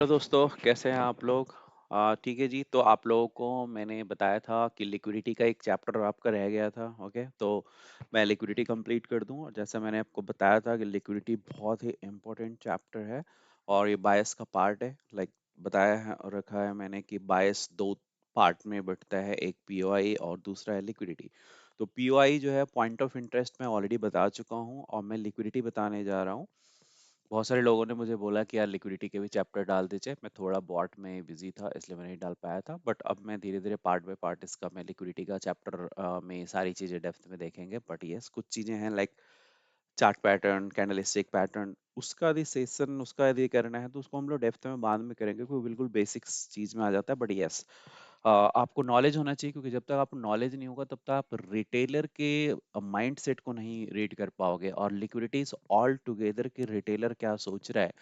Hello दोस्तों, कैसे हैं आप लोग? ठीक है जी। तो आप लोगों को मैंने बताया था कि लिक्विडिटी का एक चैप्टर आपका रह गया था। ओके, तो मैं लिक्विडिटी कंप्लीट कर दूं। और जैसा मैंने आपको बताया था कि लिक्विडिटी बहुत ही इम्पोर्टेंट चैप्टर है और ये बायस का पार्ट है। लाइक बताया है और रखा है मैंने कि बायस दो पार्ट में बंटता है, एक पीओआई और दूसरा है लिक्विडिटी। तो पीओआई जो है पॉइंट ऑफ इंटरेस्ट मैं ऑलरेडी बता चुका हूँ और मैं लिक्विडिटी बताने जा रहा हूँ। बहुत सारे लोगों ने मुझे बोला कि यार लिक्विडिटी के भी चैप्टर डाल दीजिए। मैं थोड़ा बॉट में बिजी था इसलिए मैं नहीं डाल पाया था, बट अब मैं धीरे धीरे पार्ट बाय पार्ट इसका मैं लिक्विडिटी का चैप्टर में सारी चीजें डेप्थ में देखेंगे। बट यस, कुछ चीजें हैं like chart pattern, candlestick pattern, उसका यदि सेशन उसका यदि करना है तो उसको हम लोग डेप्थ में बाद में करेंगे, क्योंकि बिल्कुल बेसिक्स चीज में आ जाता है। बट यस, आपको नॉलेज होना चाहिए, क्योंकि जब तक आपको नॉलेज नहीं होगा तब तक आप रिटेलर के माइंड सेट को नहीं रीड कर पाओगे। और लिक्विडिटी इज ऑल टुगेदर कि रिटेलर क्या सोच रहा है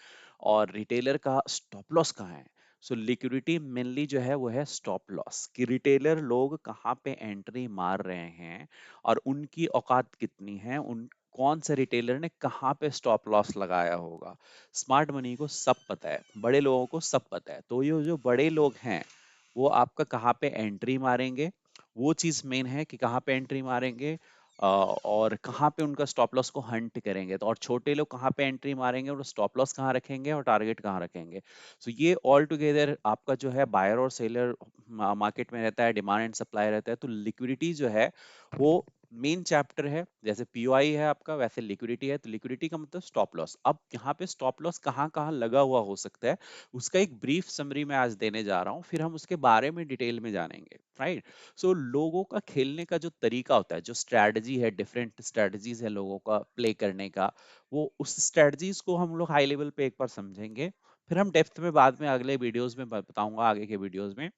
और रिटेलर का स्टॉप लॉस कहाँ है। सो लिक्विडिटी मेनली जो है वो है स्टॉप लॉस, कि रिटेलर लोग कहाँ पे एंट्री मार रहे हैं और उनकी औकात कितनी है, उन कौन से रिटेलर ने कहाँ पे स्टॉप लॉस लगाया होगा। स्मार्ट मनी को सब पता है, बड़े लोगों को सब पता है। तो ये जो बड़े लोग हैं वो आपका कहाँ पे एंट्री मारेंगे, वो चीज मेन है कि कहाँ पे एंट्री मारेंगे और कहाँ पे उनका स्टॉप लॉस को हंट करेंगे। तो और छोटे लोग कहाँ पे एंट्री मारेंगे और स्टॉप लॉस कहाँ रखेंगे और टारगेट कहाँ रखेंगे। सो ये ऑल टुगेदर आपका जो है बायर और सेलर मार्केट में रहता है, डिमांड एंड सप्लाई रहता है। तो लिक्विडिटी जो है वो मेन चैप्टर है। जैसे पीओआई है आपका, वैसे लिक्विडिटी है। तो लिक्विडिटी का मतलब स्टॉप लॉस। अब यहाँ पे स्टॉप लॉस कहाँ कहाँ लगा हुआ हो सकता है, उसका एक ब्रीफ समरी मैं आज देने जा रहा हूँ, फिर हम उसके बारे में डिटेल में जानेंगे। राइट। सो लोगों का खेलने का जो तरीका होता है, जो स्ट्रैटेजी है, डिफरेंट स्ट्रैटेजीज है लोगों का प्ले करने का, वो उस स्ट्रैटेजीज को हम लोग हाई लेवल पे एक बार समझेंगे। फिर हम डेप्थ में बाद में अगले वीडियोस में बताऊंगा, आगे के वीडियोस में।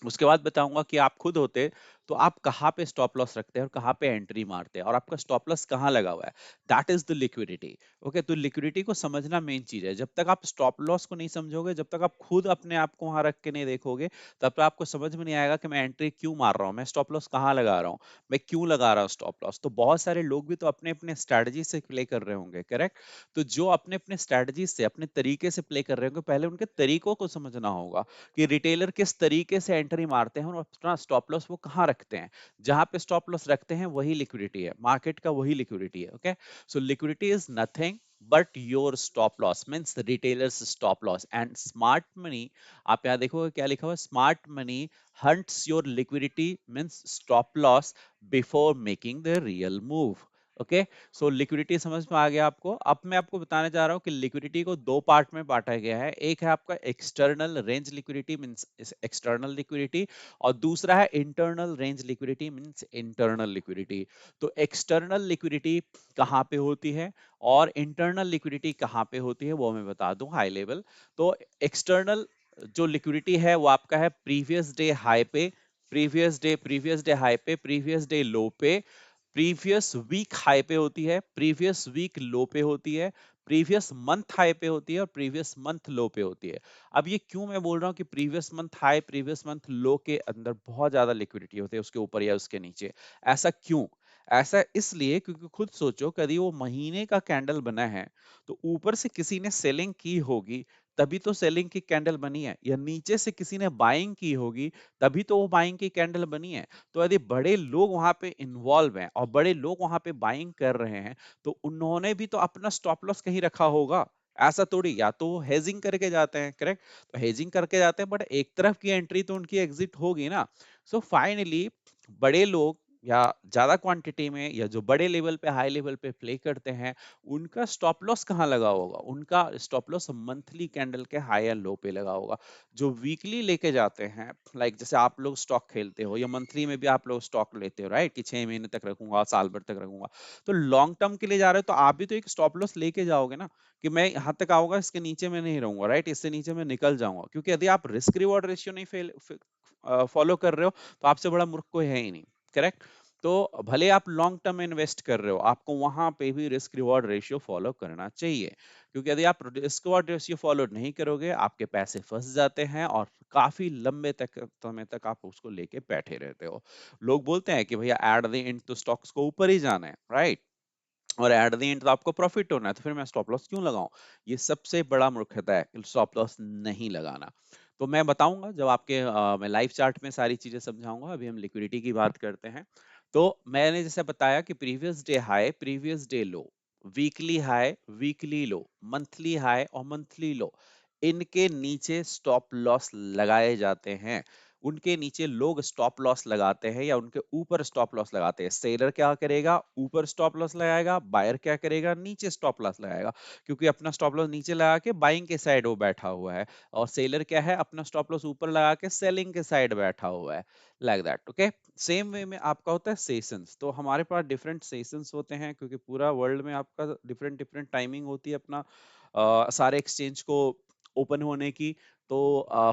उसके बाद बताऊंगा कि आप खुद होते तो आप कहाँ पे स्टॉप लॉस रखते हैं और कहाँ पे एंट्री मारते हैं और आपका स्टॉप लॉस कहाँ लगा हुआ है। That is the liquidity. Okay, तो लिक्विडिटी को समझना मेन चीज है। जब तक आप स्टॉप लॉस को नहीं समझोगे, जब तक आप खुद अपने आप को वहां रख के नहीं देखोगे, तब तक आपको समझ में नहीं आएगा कि मैं एंट्री क्यों मार रहा हूँ, मैं स्टॉप लॉस कहाँ लगा रहा हूँ, मैं क्यों लगा रहा हूँ स्टॉप लॉस। तो बहुत सारे लोग भी तो अपने अपने स्ट्रैटेजी से प्ले कर रहे होंगे, करेक्ट। तो जो अपने अपने स्ट्रैटेजी से, अपने तरीके से प्ले कर रहे होंगे, पहले उनके तरीकों को समझना होगा कि रिटेलर किस तरीके से एंट्री मारते हैं और अपना स्टॉप लॉस वो कहाँ रखते हैं। जहां पे स्टॉप लॉस रखते हैं वही लिक्विडिटी है, मार्केट का वही लिक्विडिटी है। Okay, so liquidity is nothing but your stop loss, means retailers stop loss. And smart money, आप यहाँ देखोगे क्या लिखा हुआ है, smart money hunts your liquidity means stop loss before making the real move. Okay, so liquidity समझ में आ गया आपको। अब मैं आपको बताने जा रहा हूँ कि लिक्विडिटी को दो पार्ट में बांटा गया है। एक है आपका external range liquidity means external liquidity, और दूसरा है internal range liquidity means internal liquidity. तो एक्सटर्नल लिक्विडिटी कहाँ पे होती है और इंटरनल लिक्विडिटी कहाँ पे होती है वो मैं बता दूं हाई लेवल। तो एक्सटर्नल जो लिक्विडिटी है वो आपका है प्रीवियस डे हाई पे, प्रीवियस डे हाई पे, प्रीवियस डे लो पे, प्रीवियस वीक हाई पे होती है, प्रीवियस वीक लो पे होती है, प्रीवियस मंथ हाई पे होती है और प्रीवियस मंथ लो पे होती है। अब ये क्यों मैं बोल रहा हूँ कि previous month high previous month low के अंदर बहुत ज्यादा लिक्विडिटी होती है, उसके ऊपर या उसके नीचे। ऐसा क्यों? ऐसा इसलिए क्योंकि खुद सोचो, कभी वो महीने का कैंडल बना है तो ऊपर से किसी ने सेलिंग की होगी, तभी तो सेलिंग की कैंडल बनी है, या नीचे से किसी ने बाइंग की होगी, तभी तो वो बाइंग की कैंडल बनी है। तो यदि बड़े लोग वहां पे इन्वॉल्व हैं और बड़े लोग वहां पे बाइंग कर रहे हैं, तो उन्होंने भी तो अपना स्टॉप लॉस कहीं रखा होगा। ऐसा थोड़ी, या तो वो हेजिंग करके जाते हैं, करेक्ट। तो हेजिंग करके जाते हैं, बट एक तरफ की एंट्री तो उनकी एग्जिट होगी ना। सो फाइनली बड़े लोग या ज्यादा क्वांटिटी में या जो बड़े लेवल पे हाई लेवल पे प्ले करते हैं, उनका स्टॉप लॉस कहाँ लगा होगा, उनका स्टॉप लॉस मंथली कैंडल के हाई या लो पे लगा होगा। जो वीकली लेके जाते हैं, लाइक जैसे आप लोग स्टॉक खेलते हो या मंथली में भी आप लोग स्टॉक लेते हो, राइट, कि 6 महीने तक रखूंगा, साल भर तक रखूंगा। तो लॉन्ग टर्म के लिए जा रहे हो तो आप भी तो एक स्टॉप लॉस लेके जाओगे ना, कि मैं यहाँ तक आऊंगा, इसके नीचे मैं नहीं रहूंगा, राइट, इससे नीचे मैं निकल जाऊंगा। क्योंकि यदि आप रिस्क रिवॉर्ड रेशियो नहीं फॉलो कर रहे हो तो आपसे बड़ा मूर्ख कोई है ही नहीं, करेक्ट। तो भले आप लॉन्ग टर्म में इन्वेस्ट कर रहे हो, आपको वहां पे भी रिस्क रिवॉर्ड रेशियो फॉलो करना चाहिए। क्योंकि यदि आप रिस्क रिवॉर्ड रेशियो फॉलो नहीं करोगे, आपके पैसे फंस जाते हैं और काफी लंबे तक समय तक आप उसको लेके बैठे रहते हो। लोग बोलते हैं कि भैया एट द एंड तो स्टॉक्स को ऊपर ही जाना है, राइट। और एट द एंड तो आपको प्रॉफिट होना है, तो फिर मैं स्टॉप लॉस क्यों लगाऊं? ये सबसे बड़ा मूर्खता है, स्टॉप लॉस नहीं लगाना। तो मैं बताऊंगा जब आपके मैं लाइव चार्ट में सारी चीजें समझाऊंगा। अभी हम लिक्विडिटी की बात करते हैं। तो मैंने जैसे बताया कि previous day high, previous day low, weekly high, weekly low, monthly high और मंथली लो, इनके नीचे स्टॉप लॉस लगाए जाते हैं। उनके नीचे लोग स्टॉप लॉस लगाते हैं या उनके ऊपर स्टॉप लॉस लगाते हैं। सेलर क्या करेगा? ऊपर स्टॉप लॉस लगाएगा। बायर क्या करेगा? नीचे स्टॉप लॉस लगाएगा, क्योंकि अपना स्टॉप लॉस नीचे लगा के बाइंग के साइड वो बैठा हुआ है, और सेलर क्या है? अपना स्टॉप लॉस ऊपर लगा के सेलिंग के साइड बैठा हुआ है। Like that, okay. Same way में आपका होता है सेशंस। तो हमारे पास डिफरेंट सेशंस होते हैं, क्योंकि पूरा वर्ल्ड में आपका डिफरेंट डिफरेंट टाइमिंग होती है अपना सारे एक्सचेंज को ओपन होने की। तो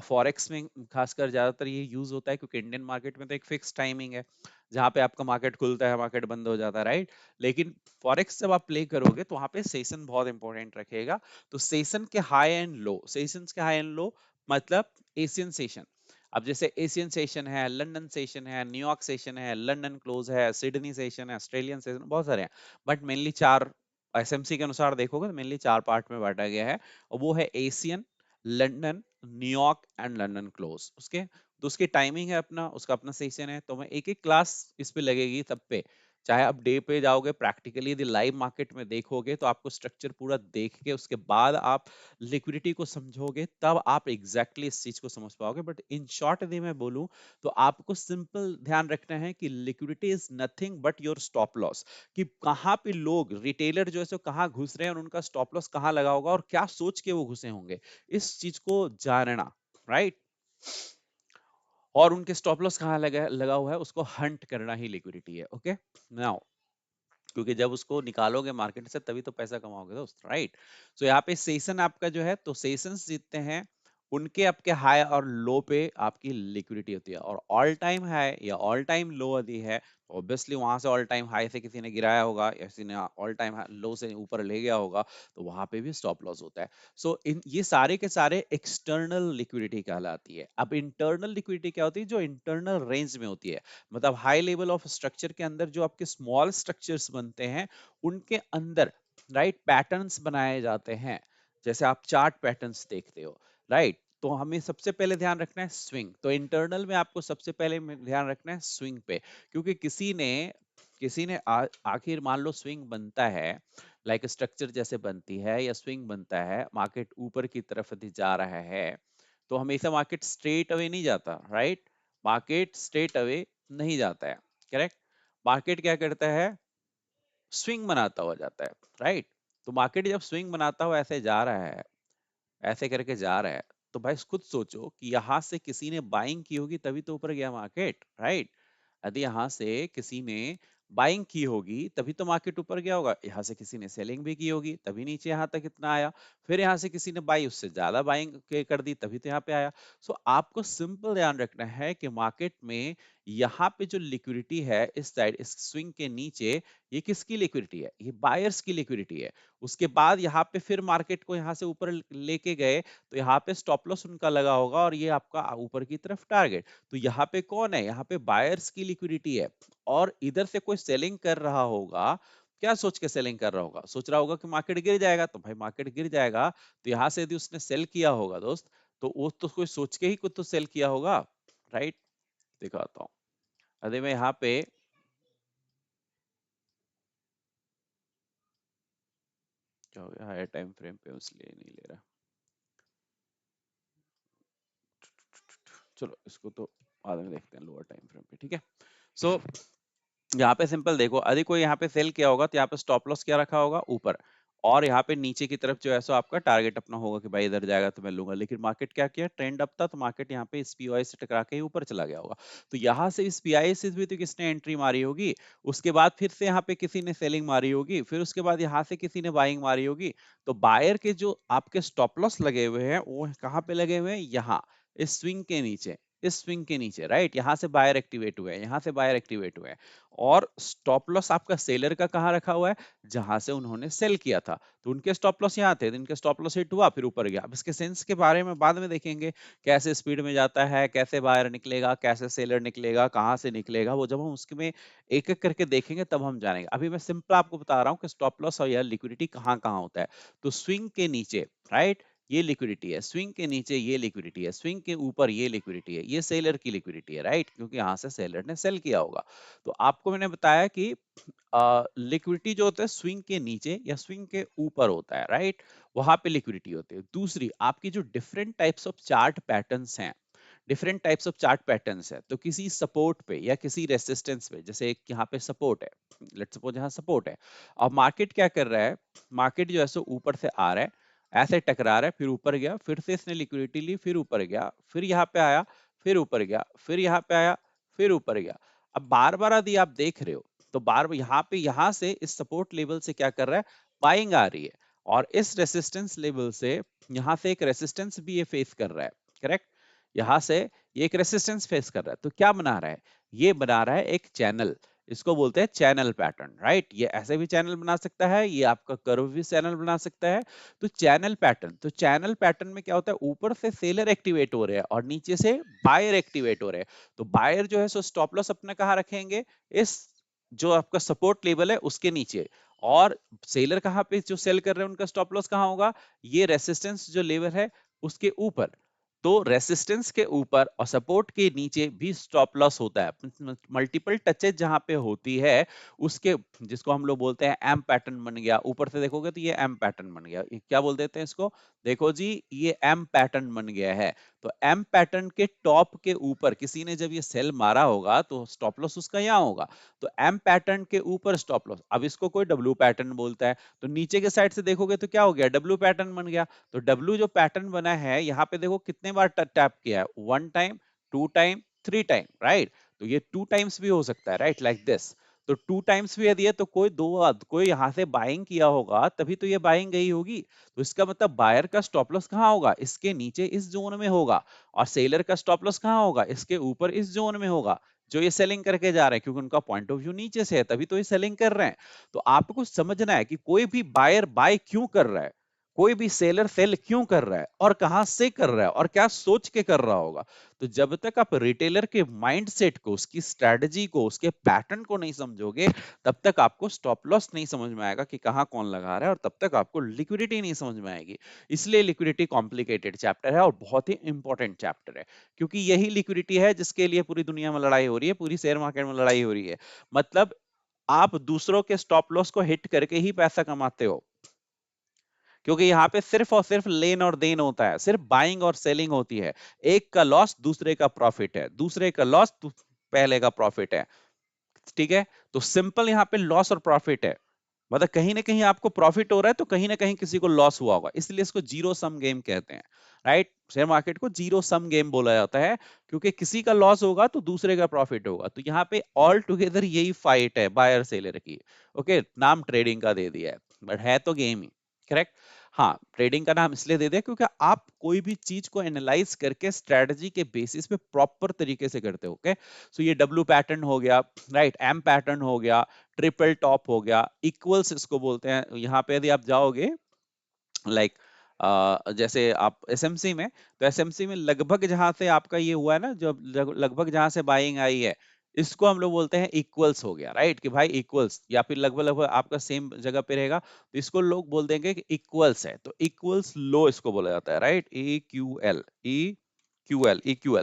फॉरेक्स में खासकर ज्यादातर ये यूज होता है, क्योंकि इंडियन मार्केट में तो एक फिक्स टाइमिंग है जहां पे आपका मार्केट खुलता है, मार्केट बंद हो जाता है, राइट। लेकिन फॉरेक्स जब आप प्ले करोगे तो वहां पे सेशन बहुत इंपॉर्टेंट रखेगा। तो सेशन के हाई एंड लो, सेशंस के हाई एंड लो मतलब एशियन सेशन। अब जैसे एशियन सेशन है, लंदन सेशन है, न्यूयॉर्क सेशन है, लंदन क्लोज है, सिडनी सेशन है, ऑस्ट्रेलियन सेशन, बहुत सारे हैं। बट मेनली चार, एसएमसी के अनुसार देखोगे तो मेनली चार पार्ट में बांटा गया है, और वो है Asian, London, New York and London close. उसके तो उसकी टाइमिंग है अपना, उसका अपना सेशन है। तो मैं एक एक क्लास इस पे लगेगी सब पे। चाहे आप डे पे जाओगे प्रैक्टिकली, यदि लाइव मार्केट में देखोगे तो आपको स्ट्रक्चर पूरा देख के उसके बाद आप लिक्विडिटी को समझोगे, तब आप एग्जैक्टली इस चीज को समझ पाओगे। बट इन शॉर्ट यदि मैं बोलूं तो आपको सिंपल ध्यान रखना है कि liquidity is nothing but your stop loss. कि कहाँ पे लोग रिटेलर जो है सो कहाँ घुस रहे हैं और उनका स्टॉप लॉस कहाँ लगा होगा और क्या सोच के वो घुसे होंगे, इस चीज को जानना, राइट। और उनके स्टॉप लॉस कहाँ लगा लगा हुआ है उसको हंट करना ही लिक्विडिटी है, ओके। नाउ, क्योंकि जब उसको निकालोगे मार्केट से तभी तो पैसा कमाओगे दोस्त, राइट। सो यहाँ पे सेशन आपका जो है, तो सेशंस जीतते हैं उनके आपके हाई और लो पे आपकी लिक्विडिटी होती है। और ऑल टाइम हाई या ऑल टाइम लो यदि है, ऑब्वियसली वहां से ऑल टाइम हाई से किसी ने गिराया होगा या किसी ने ऑल टाइम लो से ऊपर ले गया होगा, तो वहां पे भी स्टॉप लॉस होता है। सो इन ये सारे के सारे एक्सटर्नल लिक्विडिटी कहलाती है। अब इंटरनल लिक्विडिटी क्या होती है? जो इंटरनल रेंज में होती है, मतलब हाई लेवल ऑफ स्ट्रक्चर के अंदर जो आपके स्मॉल स्ट्रक्चर्स बनते हैं, उनके अंदर राइट पैटर्न्स बनाए जाते हैं। जैसे आप चार्ट पैटर्न्स देखते हो, राइट। तो हमें सबसे पहले ध्यान रखना है स्विंग। तो इंटरनल में आपको सबसे पहले ध्यान रखना है स्विंग पे, क्योंकि किसी ने आखिर मान लो स्विंग बनता है, लाइक स्ट्रक्चर जैसे बनती है या स्विंग बनता है, मार्केट ऊपर की तरफ यदि जा रहा है, तो हमेशा मार्केट स्ट्रेट अवे नहीं जाता, राइट। मार्केट स्ट्रेट अवे नहीं जाता है, करेक्ट। मार्केट क्या करता है? स्विंग बनाता हुआ जाता है, राइट। तो मार्केट जब स्विंग बनाता हुआ ऐसे जा रहा है, ऐसे करके जा रहा है, तो भाई खुद सोचो कि यहां से किसी ने बाइंग की होगी तभी तो ऊपर गया मार्केट, राइट। यदि यहाँ से किसी ने बाइंग की होगी तभी तो मार्केट ऊपर गया होगा, यहाँ से किसी ने सेलिंग भी की होगी तभी नीचे यहाँ तक इतना आया, फिर यहाँ से किसी ने बाई उससे ज्यादा बाइंग कर दी तभी तो यहाँ पे आया। सो आपको सिंपल ध्यान रखना है कि मार्केट में यहाँ पे जो लिक्विडिटी है इस साइड, इस स्विंग के नीचे, ये किसकी लिक्विडिटी है? ये बायर्स की लिक्विडिटी है। उसके बाद यहाँ पे फिर मार्केट को यहाँ से ऊपर लेके गए, तो यहाँ पे स्टॉप लॉस उनका लगा होगा और ये आपका ऊपर की तरफ टारगेट। तो यहाँ पे कौन है? यहाँ पे बायर्स की लिक्विडिटी है। और इधर से कोई सेलिंग कर रहा होगा, क्या सोच के सेलिंग कर रहा होगा? सोच रहा होगा कि मार्केट गिर जाएगा, तो भाई मार्केट गिर जाएगा, तो यहाँ से यदि उसने सेल किया होगा दोस्त, तो वो तो कोई सोच के ही कुछ तो सेल किया होगा, राइट। दिखाता हूँ। अरे मैं यहाँ पे क्या हो गया, हायर टाइम फ्रेम पे इसलिए नहीं ले रहा। चलो इसको तो बाद में देखते हैं लोअर टाइम फ्रेम पे, ठीक है। सो यहाँ पे सिंपल देखो, यदि कोई यहाँ पे सेल किया होगा तो यहाँ पे स्टॉप लॉस क्या रखा होगा? ऊपर। और यहाँ पे नीचे की तरफ जो है सो आपका टारगेट अपना होगा कि भाई इधर जाएगा तो मैं लूंगा। लेकिन मार्केट क्या किया? ट्रेंड अप था, तो मार्केट यहाँ पे इस पीओआई से टकरा के ही ऊपर चला गया होगा। तो यहाँ से इस पीआई से भी तो किसने एंट्री मारी होगी, उसके बाद फिर से यहाँ पे किसी ने सेलिंग मारी होगी, फिर उसके बाद यहाँ से किसी ने बाइंग मारी होगी। तो बायर के जो आपके स्टॉप लॉस लगे हुए हैं वो कहाँ पे लगे हुए हैं? यहाँ इस स्विंग के नीचे, इस स्विंग के नीचे, राइट? यहाँ से बायर एक्टिवेट हुए हैं, यहाँ से बायर एक्टिवेट हुए हैं, और स्टॉप लॉस आपका सेलर का कहाँ रखा हुआ है? जहां से उन्होंने सेल किया था। तो उनके स्टॉप लॉस यहाँ थे, तो इनके स्टॉप लॉस हिट हुआ, फिर ऊपर गया। अब इसके सेंस के बारे में बाद में देखेंगे, कैसे स्पीड में जाता है, कैसे बायर निकलेगा, कैसे सेलर निकलेगा, कहाँ से निकलेगा, वो जब हम उसमें एक एक करके देखेंगे तब हम जानेंगे। अभी मैं सिंपल आपको बता रहा हूँ कि स्टॉप लॉस और या लिक्विडिटी कहाँ कहाँ होता है। तो स्विंग के नीचे, राइट, ये लिक्विडिटी है, स्विंग के नीचे ये लिक्विडिटी है, स्विंग के ऊपर ये लिक्विडिटी है, ये सेलर की लिक्विडिटी है, राइट, क्योंकि यहाँ से सेलर ने सेल किया होगा। तो आपको मैंने बताया कि लिक्विडिटी जो होता है स्विंग के नीचे या स्विंग के ऊपर होता है, राइट, वहां पे लिक्विडिटी होती है। दूसरी, आपकी जो different types of chart patterns हैं, different types of chart patterns है, तो किसी सपोर्ट पे या किसी रेसिस्टेंस पे, जैसे एक यहाँ पे सपोर्ट है, लेट्स सपोज यहाँ सपोर्ट है, अब मार्केट क्या कर रहा है? मार्केट जो है सो ऊपर से आ रहा है, ऐसे टकरा रहा है, फिर ऊपर गया, फिर से इसने लिक्विडिटी ली, फिर ऊपर गया, फिर यहाँ पे आया, फिर ऊपर गया, फिर यहाँ पे आया, फिर ऊपर गया। अब बार बार यदि आप देख रहे हो, तो बार बार यहाँ पे, यहाँ से इस सपोर्ट लेवल से क्या कर रहा है? बाइंग आ रही है, और इस रेसिस्टेंस लेवल से यहाँ से एक रेसिस्टेंस भी ये फेस कर रहा है, करेक्ट? यहाँ से ये एक रेसिस्टेंस फेस कर रहा है, तो क्या बना रहा है? ये बना रहा है एक चैनल, इसको बोलते हैं चैनल पैटर्न, राइट? ये ऐसे भी चैनल बना सकता है, ये आपका कर्व भी चैनल बना सकता है। तो चैनल पैटर्न, तो चैनल पैटर्न में क्या होता है? ऊपर से सेलर एक्टिवेट हो रहे हैं और नीचे से बायर एक्टिवेट हो रहे हैं। तो बायर जो है सो स्टॉप लॉस अपना कहाँ रखेंगे? इस जो आपका सपोर्ट लेवल है उसके नीचे, और सेलर कहाँ पे जो सेल कर रहे हैं उनका स्टॉप लॉस कहाँ होगा? ये रेसिस्टेंस जो लेवल है उसके ऊपर। तो रेसिस्टेंस के ऊपर और सपोर्ट के नीचे भी स्टॉप लॉस होता है। मल्टीपल टचेज जहां पे होती है उसके, जिसको हम लोग बोलते हैं एम पैटर्न बन गया, ऊपर से देखोगे तो ये एम पैटर्न बन गया। ये क्या बोल देते हैं इसको? देखो जी, ये एम पैटर्न बन गया है। तो एम पैटर्न के टॉप के ऊपर किसी ने जब ये सेल मारा होगा तो स्टॉप लॉस उसका यहाँ होगा। तो एम पैटर्न के ऊपर स्टॉप लॉस, अब इसको कोई डब्ल्यू पैटर्न बोलता है, तो नीचे के साइड से देखोगे तो क्या हो गया? डब्ल्यू पैटर्न बन गया। तो डब्ल्यू जो पैटर्न बना है, यहाँ पे देखो कितने बार टैप किया है? 1 टाइम, 2 टाइम, 3 टाइम, राइट? तो ये 2 टाइम्स भी हो सकता है, राइट, लाइक दिस। तो 2 टाइम्स भी यदि है तो कोई यहाँ से बाइंग किया होगा तभी तो ये बाइंग गई होगी। तो इसका मतलब बायर का स्टॉप लॉस कहाँ होगा? इसके नीचे इस जोन में होगा, और सेलर का स्टॉप लॉस कहाँ होगा? इसके ऊपर इस जोन में होगा, जो ये सेलिंग करके जा रहे हैं, क्योंकि उनका पॉइंट ऑफ व्यू नीचे से है तभी तो ये सेलिंग कर रहे हैं। तो आपको समझना है कि कोई भी बायर बाय क्यों कर रहा है, कोई भी सेलर सेल क्यों कर रहा है, और कहां से कर रहा है, और क्या सोच के कर रहा होगा। तो जब तक आप रिटेलर के माइंडसेट को, उसकी स्ट्रेटजी को, उसके पैटर्न को नहीं समझोगे, तब तक आपको स्टॉप लॉस नहीं समझ में आएगा कि कहां कौन लगा रहा है, और तब तक आपको लिक्विडिटी नहीं समझ में आएगी। इसलिए लिक्विडिटी कॉम्प्लिकेटेड चैप्टर है और बहुत ही इंपॉर्टेंट चैप्टर है, क्योंकि यही लिक्विडिटी है जिसके लिए पूरी दुनिया में लड़ाई हो रही है, पूरी शेयर मार्केट में लड़ाई हो रही है। मतलब आप दूसरों के स्टॉप लॉस को हिट करके ही पैसा कमाते हो, क्योंकि यहाँ पे सिर्फ और सिर्फ लेन और देन होता है, सिर्फ बाइंग और सेलिंग होती है। एक का लॉस दूसरे का प्रॉफिट है, दूसरे का लॉस पहले का प्रॉफिट है, ठीक है? तो सिंपल यहाँ पे लॉस और प्रॉफिट है। मतलब कहीं ना कहीं आपको प्रॉफिट हो रहा है तो कहीं ना कहीं किसी को लॉस हुआ होगा, इसलिए इसको जीरो सम गेम कहते हैं, राइट? शेयर मार्केट को जीरो सम गेम बोला जाता है, क्योंकि किसी का लॉस होगा तो दूसरे का प्रॉफिट होगा। तो यहाँ पे ऑल टुगेदर यही फाइट है बायर सेलर की। ओके, नाम ट्रेडिंग का दे दिया है, बट है तो गेम ही, करेक्ट? हाँ, ट्रेडिंग का नाम इसलिए दे दिया क्योंकि आप कोई भी चीज को एनालाइज करके स्ट्रेटजी के बेसिस पे प्रॉपर तरीके से करते हो। ओके, सो ये डब्ल्यू पैटर्न हो गया, राइट, एम पैटर्न हो गया, ट्रिपल टॉप हो गया, इक्वल्स इसको बोलते हैं। यहाँ पे यदि आप जाओगे, लाइक जैसे आप एसएमसी में, तो एसएमसी में लगभग जहां से आपका ये हुआ है ना, जो लगभग जहां से बाइंग आई है, इसको हम लोग बोलते हैं इक्वल्स हो गया, राइट? कि भाई इक्वल्स, या फिर लगभग लगभग आपका सेम जगह पे रहेगा, तो इसको लोग बोल देंगे कि इक्वल्स है, तो इक्वल्स लो इसको बोला जाता है, राइट? ई क्यू एल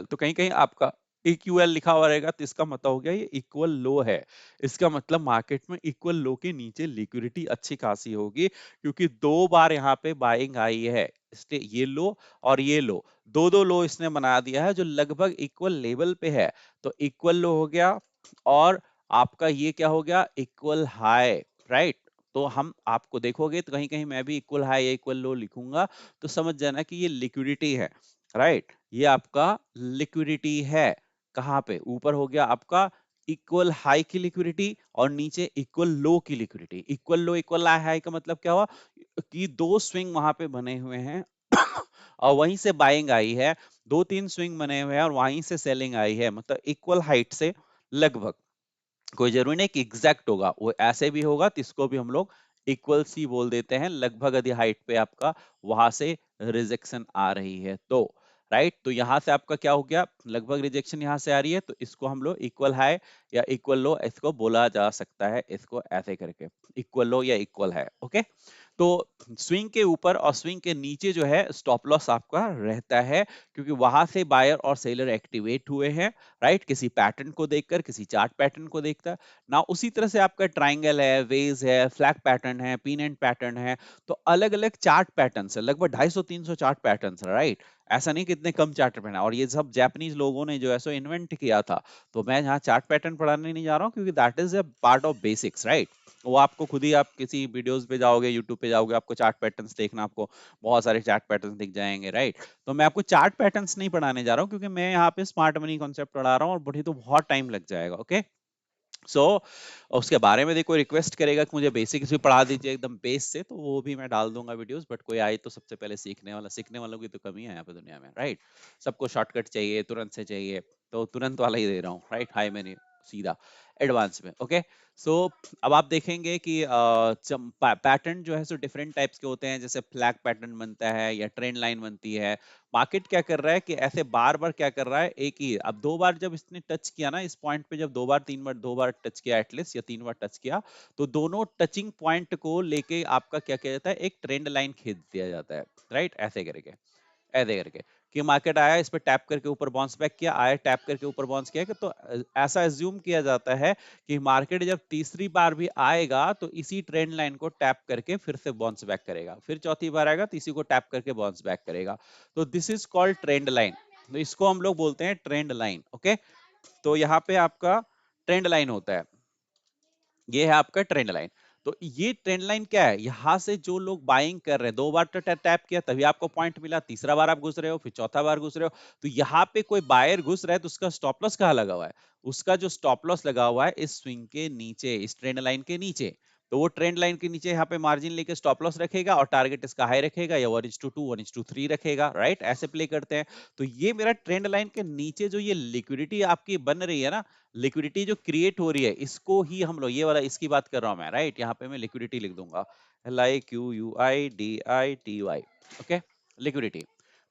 तो कहीं कहीं आपका इक्यूएल लिखा हुआ रहेगा, तो इसका मतलब हो गया ये इक्वल लो है। इसका मतलब मार्केट में इक्वल लो के नीचे लिक्विडिटी अच्छी खासी होगी, क्योंकि 2 बार यहाँ पे बाइंग आई है, इसलिए ये लो और ये लो, दो दो लो इसने बना दिया है जो लगभग इक्वल लेवल पे है। तो इक्वल लो हो गया, और आपका ये क्या हो गया? Equal high, right? तो हम आपको देखोगे तो कहीं कहीं मैं भी इक्वल हाई या इक्वल लो लिखूंगा, तो समझ जाना कि ये लिक्विडिटी है, राइट? ये आपका लिक्विडिटी है। कहाँ पे? ऊपर हो गया आपका इक्वल हाई की लिक्विडिटी, और नीचे इक्वल लो की लिक्विडिटी। इक्वल लो इक्वल हाई का मतलब क्या हुआ? कि 2 स्विंग वहां पे बने हुए हैं और वहीं से बाइंग आई है, दो तीन स्विंग बने हुए हैं और वहीं से सेलिंग आई है, मतलब इक्वल हाइट से लगभग, कोई जरूरी नहीं कि एग्जैक्ट होगा, वो ऐसे भी होगा तो इसको भी हम लोग इक्वल सी बोल देते हैं, लगभग यदि हाइट पे आपका वहां से रिजेक्शन आ रही है तो, राइट। तो यहां से आपका क्या हो गया, लगभग रिजेक्शन यहां से आ रही है, तो इसको हम लोग इक्वल हाई या इक्वल लो इसको बोला जा सकता है, इसको ऐसे करके इक्वल लो या इक्वल है, ओके। तो स्विंग के ऊपर और स्विंग के नीचे जो है स्टॉप लॉस आपका रहता है, क्योंकि वहां से बायर और सेलर एक्टिवेट हुए हैं, राइट, किसी पैटर्न को देखकर, किसी चार्ट पैटर्न को देखकर ना। उसी तरह से आपका ट्राइंगल है, वेज है, फ्लैग पैटर्न है, पिन एंड पैटर्न है, तो अलग अलग चार्ट पैटर्न है, लगभग 250-300 चार्ट पैटर्न है, राइट। ऐसा नहीं कितने कम चार्ट पैटर्न, और ये सब जापानीज लोगों ने जो है सो इन्वेंट किया था। तो मैं यहाँ चार्ट पैटर्न पढ़ाने नहीं जा रहा हूँ, क्योंकि that is a part of basics, right. वो आपको खुद ही, आप किसी वीडियोस पे जाओगे, यूट्यूब पे जाओगे, आपको चार्ट पैटर्न्स देखना, आपको बहुत सारे चार्ट पैटर्न्स दिख जाएंगे, राइट। तो मैं आपको चार्ट पैटर्न्स नहीं पढ़ाने जा रहा हूँ, क्योंकि मैं यहाँ पे स्मार्ट मनी कॉन्सेप्ट पढ़ा रहा हूँ, और बढ़ी तो बहुत टाइम लग जाएगा, ओके। सो उसके बारे में देखो, रिक्वेस्ट करेगा कि मुझे बेसिक्स भी पढ़ा दीजिए एकदम बेस से, तो वो भी मैं डाल दूंगा वीडियोस, बट कोई आए तो सबसे पहले सीखने वाला, सीखने वालों की तो कमी है यहाँ पे दुनिया में, राइट। सबको शॉर्टकट चाहिए, तुरंत से चाहिए, तो तुरंत वाला ही दे रहा हूँ, राइट, हाई मैंने सीधा एडवांस में, ओके। सो अब आप देखेंगे कि पैटर्न जो है सो डिफरेंट टाइप्स के होते हैं, जैसे फ्लैग पैटर्न बनता है या ट्रेंड लाइन बनती है। मार्केट क्या कर रहा है कि ऐसे बार बार क्या कर रहा है, एक ही, अब दो बार जब इसने टच किया ना इस पॉइंट पे, जब दो बार तीन बार, दो बार टच किया एटलीस्ट, या तीन बार टच किया, तो दोनों टचिंग पॉइंट को लेके आपका क्या किया जाता है, एक ट्रेंड लाइन खींच दिया जाता है, राइट, ऐसे करके, ऐसे करके, कि मार्केट आया, इस पे टैप करके ऊपर बाउंस बैक किया, आया टैप करके ऊपर बाउंस किया, कि तो ऐसा एज्यूम किया जाता है कि मार्केट जब तीसरी बार भी आएगा तो इसी ट्रेंड लाइन को टैप करके फिर से बाउंस बैक करेगा, फिर चौथी बार आएगा तो इसी को टैप करके बाउंस बैक करेगा। तो this is called trend line, तो इसको हम लोग बोलते हैं ट्रेंड लाइन, ओके। तो यहाँ पे आपका ट्रेंड लाइन होता है, ये है आपका ट्रेंड लाइन। तो ये ट्रेंड लाइन क्या है, यहां से जो लोग बाइंग कर रहे हैं, दो बार तो टैप किया तभी आपको पॉइंट मिला, तीसरा बार आप घुस रहे हो, फिर चौथा बार घुस रहे हो, तो यहाँ पे कोई बायर घुस रहा है तो उसका स्टॉप लॉस कहाँ लगा हुआ है, उसका जो स्टॉप लॉस लगा हुआ है इस स्विंग के नीचे, इस ट्रेंड लाइन के नीचे। तो वो ट्रेंड लाइन के नीचे यहाँ पे मार्जिन लेके स्टॉप लॉस रखेगा, और टारगेट इसका हाई रखेगा, या 1:2 1:3 रखेगा, राइट, ऐसे प्ले करते हैं। तो ये मेरा ट्रेंड लाइन के नीचे जो ये लिक्विडिटी आपकी बन रही है ना, लिक्विडिटी जो क्रिएट हो रही है, इसको ही हम लोग, ये वाला इसकी बात कर रहा हूं मैं, राइट। यहाँ पे मैं लिक्विडिटी लिख दूंगा, LIQUIDITY, ओके, लिक्विडिटी।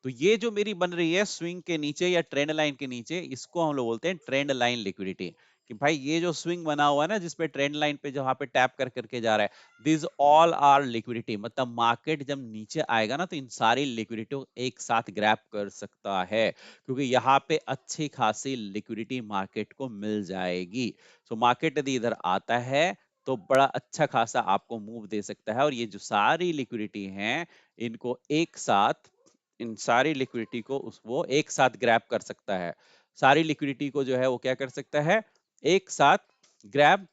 तो ये जो मेरी बन रही है स्विंग के नीचे या ट्रेंड लाइन के नीचे, इसको हम लोग बोलते हैं ट्रेंड लाइन लिक्विडिटी। कि भाई ये जो स्विंग बना हुआ है ना, जिसपे ट्रेंड लाइन पे जहां पे टैप कर करके जा रहा है, दिस ऑल आर लिक्विडिटी, मतलब मार्केट जब नीचे आएगा ना, तो इन सारी लिक्विडिटी को एक साथ ग्रैब कर सकता है, क्योंकि यहाँ पे अच्छी खासी लिक्विडिटी मार्केट को मिल जाएगी। सो मार्केट यदि इधर आता है तो बड़ा अच्छा खासा आपको मूव दे सकता है, और ये जो सारी लिक्विडिटी हैं, इनको एक साथ, इन सारी लिक्विडिटी को वो एक साथ ग्रैब कर सकता है, सारी लिक्विडिटी को जो है वो क्या कर सकता है, एक साथ ग्रैब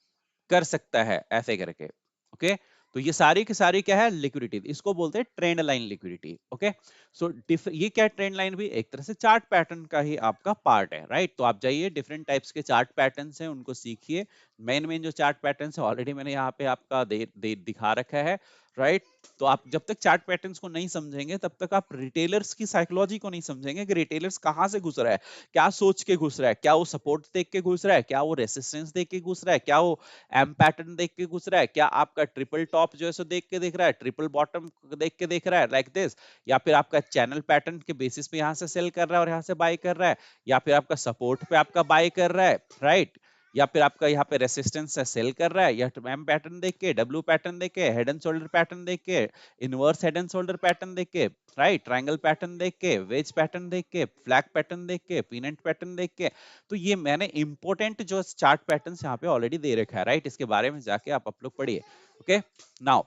कर सकता है, ऐसे करके, ओके। तो ये सारी की सारी क्या है, लिक्विडिटी, इसको बोलते हैं ट्रेंड लाइन लिक्विडिटी, ओके। सो ये क्या है, ट्रेंड लाइन भी एक तरह से चार्ट पैटर्न का ही आपका पार्ट है, राइट। तो आप जाइए, डिफरेंट टाइप्स के चार्ट पैटर्न्स हैं उनको सीखिए। मेन मेन जो चार्ट पैटर्न्स है ऑलरेडी मैंने यहाँ पे आपका दिखा रखा है, राइट। तो आप जब तक चार्ट पैटर्न्स को नहीं समझेंगे, तब तक आप रिटेलर्स की साइकोलॉजी को नहीं समझेंगे, कि रिटेलर्स कहाँ से घुस रहा है, क्या सोच के घुस रहा है, क्या वो सपोर्ट देख के घुस रहा है, क्या वो रेसिस्टेंस देख के घुस रहा है, क्या वो एम पैटर्न देख के घुस रहा है, क्या आपका ट्रिपल टॉप जो है सो देख रहा है, ट्रिपल बॉटम देख रहा है, लाइक दिस, या फिर आपका चैनल पैटर्न के बेसिस पे यहाँ से सेल कर रहा है और यहाँ से बाय कर रहा है, या फिर आपका सपोर्ट पे आपका बाय कर रहा है, राइट, या फिर आपका यहाँ पे रेसिस्टेंस से सेल कर रहा है, या एम पैटर्न देख के, डब्ल्यू पैटर्न देख के, हेड एंड शोल्डर पैटर्न देख के, inverse head and shoulder pattern देख के, राइट, ट्रायंगल पैटर्न देख के, वेज पैटर्न देख के, फ्लैग पैटर्न देख के, पिनेंट पैटर्न देख के। तो ये मैंने इंपॉर्टेंट जो चार्ट पैटर्न्स यहाँ पे ऑलरेडी दे रखा है, राइट, इसके बारे में जाके आप लोग पढ़िए, ओके। नाउ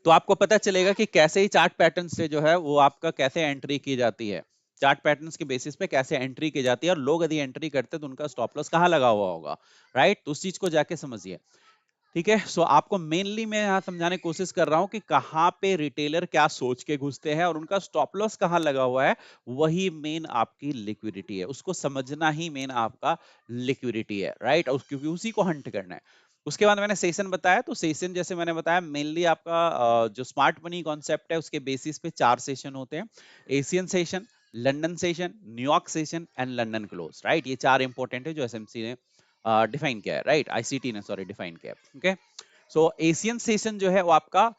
तो आपको पता चलेगा कि कैसे ही चार्ट पैटर्न से जो है वो आपका कैसे एंट्री की जाती है, चार्ट पैटर्न्स के बेसिस पे कैसे एंट्री की जाती है, और लोग यदि एंट्री करते हैं तो उनका स्टॉप लॉस कहाँ लगा हुआ होगा, राइट। तो उस चीज को जाके समझिए, ठीक है। सो आपको मेनली मैं यहाँ समझाने की कोशिश कर रहा हूँ कि कहाँ पे रिटेलर क्या सोच के घुसते हैं और उनका स्टॉप लॉस कहाँ लगा हुआ है, वही मेन आपकी लिक्विडिटी है, उसको समझना ही मेन आपका लिक्विडिटी है, राइट। और क्योंकि उसी को हंट करना है। उसके बाद मैंने सेशन बताया, तो सेशन जैसे मैंने बताया मेनली आपका जो स्मार्ट मनी कॉन्सेप्ट है उसके बेसिस पे चार सेशन होते हैं। Asian session, London session, New York session and London close, right. ये चार इंपॉर्टेंट है जो एसएमसी ने डिफाइन किया है, राइट, आईसीटी ने सॉरी डिफाइन किया है, ओके। सो एशियन सेशन जो है वो आपका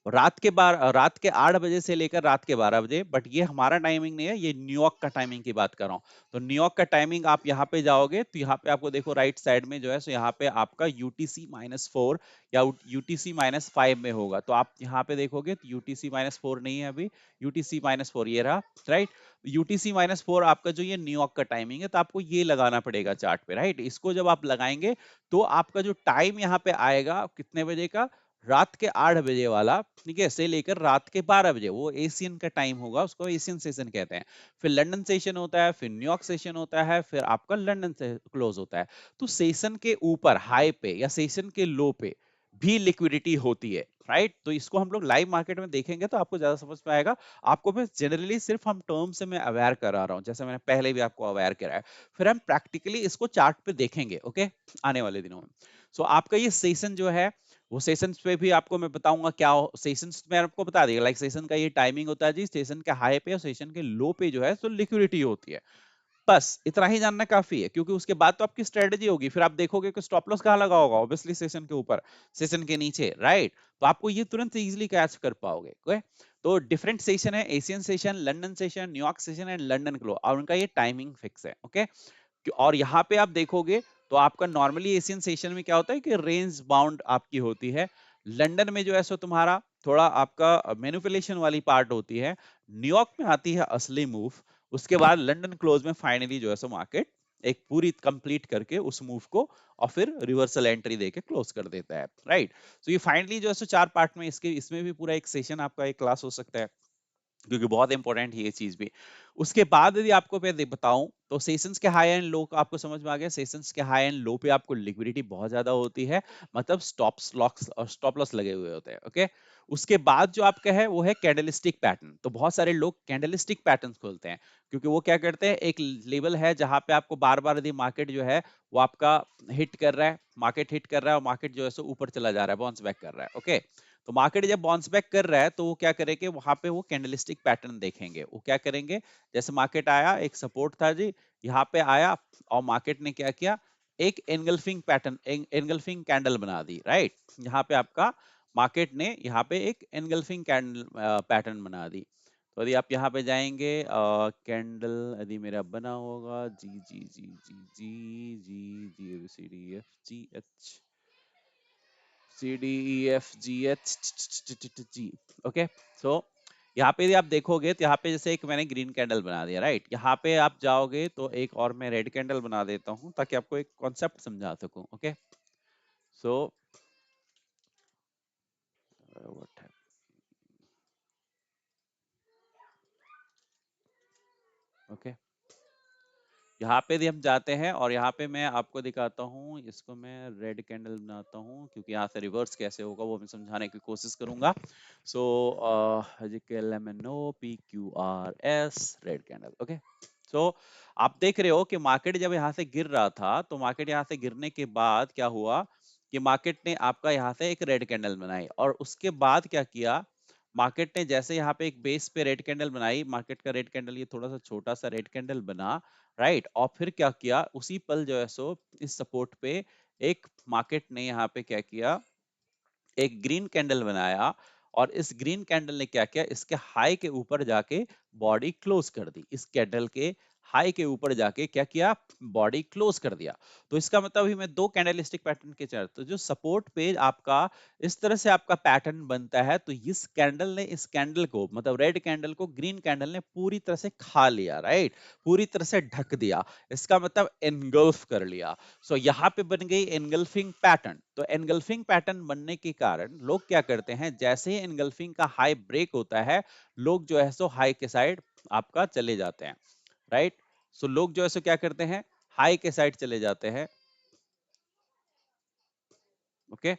रात के 8 बजे से लेकर रात के 12 बजे, बट ये हमारा टाइमिंग नहीं है, ये न्यूयॉर्क का टाइमिंग की बात कर रहा हूँ। तो न्यूयॉर्क का टाइमिंग आप यहाँ पे जाओगे तो यहाँ पे आपको देखो राइट साइड में जो है, सो यहाँ पे आपका UTC-4 या UTC-5 में होगा। तो आप यहाँ पे देखोगे तो UTC-4 नहीं है अभी, UTC-4 ये रहा, राइट। UTC-4 आपका जो ये न्यूयॉर्क का टाइमिंग है, तो आपको ये लगाना पड़ेगा चार्ट पे, राइट। इसको जब आप लगाएंगे तो आपका जो टाइम यहाँ पे आएगा कितने बजे का, रात के 8 बजे वाला, ठीक है, से लेकर रात के 12 बजे, वो एशियन का टाइम होगा, उसको एशियन सेशन कहते हैं। फिर लंदन सेशन होता है, फिर न्यूयॉर्क सेशन होता है, फिर आपका लंदन से क्लोज होता है। तो सेशन के ऊपर हाई पे या सेशन के लो पे भी लिक्विडिटी होती है, राइट। तो इसको हम लोग लाइव मार्केट में देखेंगे तो आपको ज्यादा समझ में आएगा। आपको मैं जनरली सिर्फ हम टर्म से मैं अवेयर करा रहा हूँ, जैसे मैंने पहले भी आपको अवेयर कराया। फिर हम प्रैक्टिकली इसको चार्ट पे देखेंगे, ओके, आने वाले दिनों में। सो आपका ये सेशन जो है, वो सेशंस पे भी आपको मैं बताऊंगा क्या सेशंस में आपको बता दिया, लाइक सेशन का ये टाइमिंग होता है जी, सेशन के हाई पे और सेशन के लो पे जो है तो लिक्विडिटी होती है। बस इतना ही जानना काफी है, क्योंकि उसके बाद तो आपकी स्ट्रेटेजी होगी, फिर आप देखोगे कि स्टॉप लॉस कहाँ लगा होगा, ऑब्वियसली सेशन के ऊपर, सेशन के नीचे, राइट। तो आपको ये तुरंत इजीली कैच कर पाओगे, ओके। तो डिफरेंट सेशन है, Asian session, London session, New York session and London close, और उनका ये टाइमिंग फिक्स है, ओके। और यहाँ पे आप देखोगे तो आपका नॉर्मली एशियन सेशन में क्या होता है कि रेंज बाउंड आपकी होती है। लंदन में जो है सो तुम्हारा थोड़ा आपका मैनिपुलेशन वाली पार्ट होती है। न्यूयॉर्क में आती है असली मूव। उसके बाद लंदन क्लोज में फाइनली जो है सो मार्केट एक पूरी कंप्लीट करके उस मूव को और फिर रिवर्सल एंट्री देके क्लोज कर देता है, राइट। तो ये फाइनली जो है सो चार पार्ट में, इसके इसमें भी पूरा एक सेशन आपका एक क्लास हो सकता है, क्योंकि बहुत इंपॉर्टेंट है ये चीज भी। उसके बाद यदि आपको मैं बताऊं तो सेशंस के हाई एंड लो का आपको समझ में आ गया। सेशंस के हाई एंड लो पे आपको लिक्विडिटी बहुत ज्यादा होती है, मतलब स्टॉप लॉस लगे हुए होते हैं, ओके। उसके बाद जो आपका है वो है कैंडलस्टिक पैटर्न। तो बहुत सारे लोग कैंडलस्टिक पैटर्न खोलते हैं, क्योंकि वो क्या करते हैं, एक लेवल है जहां पे आपको बार बार यदि मार्केट जो है वो आपका हिट कर रहा है, मार्केट हिट कर रहा है और मार्केट जो है सो ऊपर चला जा रहा है, बाउंस बैक कर रहा है, ओके। तो मार्केट जब बाउंस बैक कर रहा है तो वो क्या करेंगे, वहां पे वो कैंडलस्टिक पैटर्न देखेंगे। वो क्या करेंगे, जैसे मार्केट आया, एक सपोर्ट था जी, यहाँ पे आया और मार्केट ने क्या किया, एक एंगल्फिंग पैटर्न, एंगल्फिंग कैंडल बना दी, राइट। यहाँ पे आपका मार्केट ने यहाँ पे एक एंगल्फिंग कैंडल पैटर्न बना दी। तो यदि आप यहाँ पे जाएंगे, कैंडल यदि मेरा बना होगा, जी जी जी जी जी जी जी ABCDEFGH, CDEFGH, ओके। सो यहाँ पे यदि आप देखोगे तो यहाँ पे जैसे एक मैंने ग्रीन कैंडल बना दिया, राइट। यहाँ पे आप जाओगे तो एक और मैं रेड कैंडल बना देता हूँ ताकि आपको एक कॉन्सेप्ट समझा सकूं, ओके। सो व्हाट है, ओके। यहाँ पे भी हम जाते हैं और यहाँ पे मैं आपको दिखाता हूँ, इसको मैं रेड कैंडल बनाता हूँ, क्योंकि यहाँ से रिवर्स कैसे होगा वो मैं समझाने की कोशिश करूंगा। So LMNO PQRS red candle, okay. So आप देख रहे हो कि मार्केट जब यहाँ से गिर रहा था, तो मार्केट यहाँ से गिरने के बाद क्या हुआ कि मार्केट ने आपका यहाँ से एक रेड कैंडल बनाई, और उसके बाद क्या किया, मार्केट ने जैसे यहाँ पे एक बेस पे रेड कैंडल बनाई, मार्केट का रेड कैंडल ये थोड़ा सा छोटा सा रेड कैंडल बना, राइट। और फिर क्या किया, उसी पल जो है सो इस सपोर्ट पे एक मार्केट ने यहाँ पे क्या किया, एक ग्रीन कैंडल बनाया। और इस ग्रीन कैंडल ने क्या किया, इसके हाई के ऊपर जाके बॉडी क्लोज कर दी, इस कैंडल के हाई के ऊपर जाके क्या किया, बॉडी क्लोज कर दिया। तो इसका मतलब ही मैं दो कैंडलस्टिक पैटर्न के चार्ट, तो जो सपोर्ट पे आपका इस तरह से आपका पैटर्न बनता है, तो इस कैंडल ने इस कैंडल को, मतलब रेड कैंडल को ग्रीन कैंडल ने पूरी तरह से खा लिया, राइट, पूरी तरह से ढक दिया, इसका मतलब एनगल्फ कर लिया। सो यहाँ पे बन गई एनगल्फिंग पैटर्न। तो एनगल्फिंग पैटर्न बनने के कारण लोग क्या करते हैं, जैसे ही एनगल्फिंग का हाई ब्रेक होता है, लोग जो है सो हाई के साइड आपका चले जाते हैं, राइट। सो लोग जो है सो क्या करते हैं, हाई के साइड चले जाते हैं, ओके।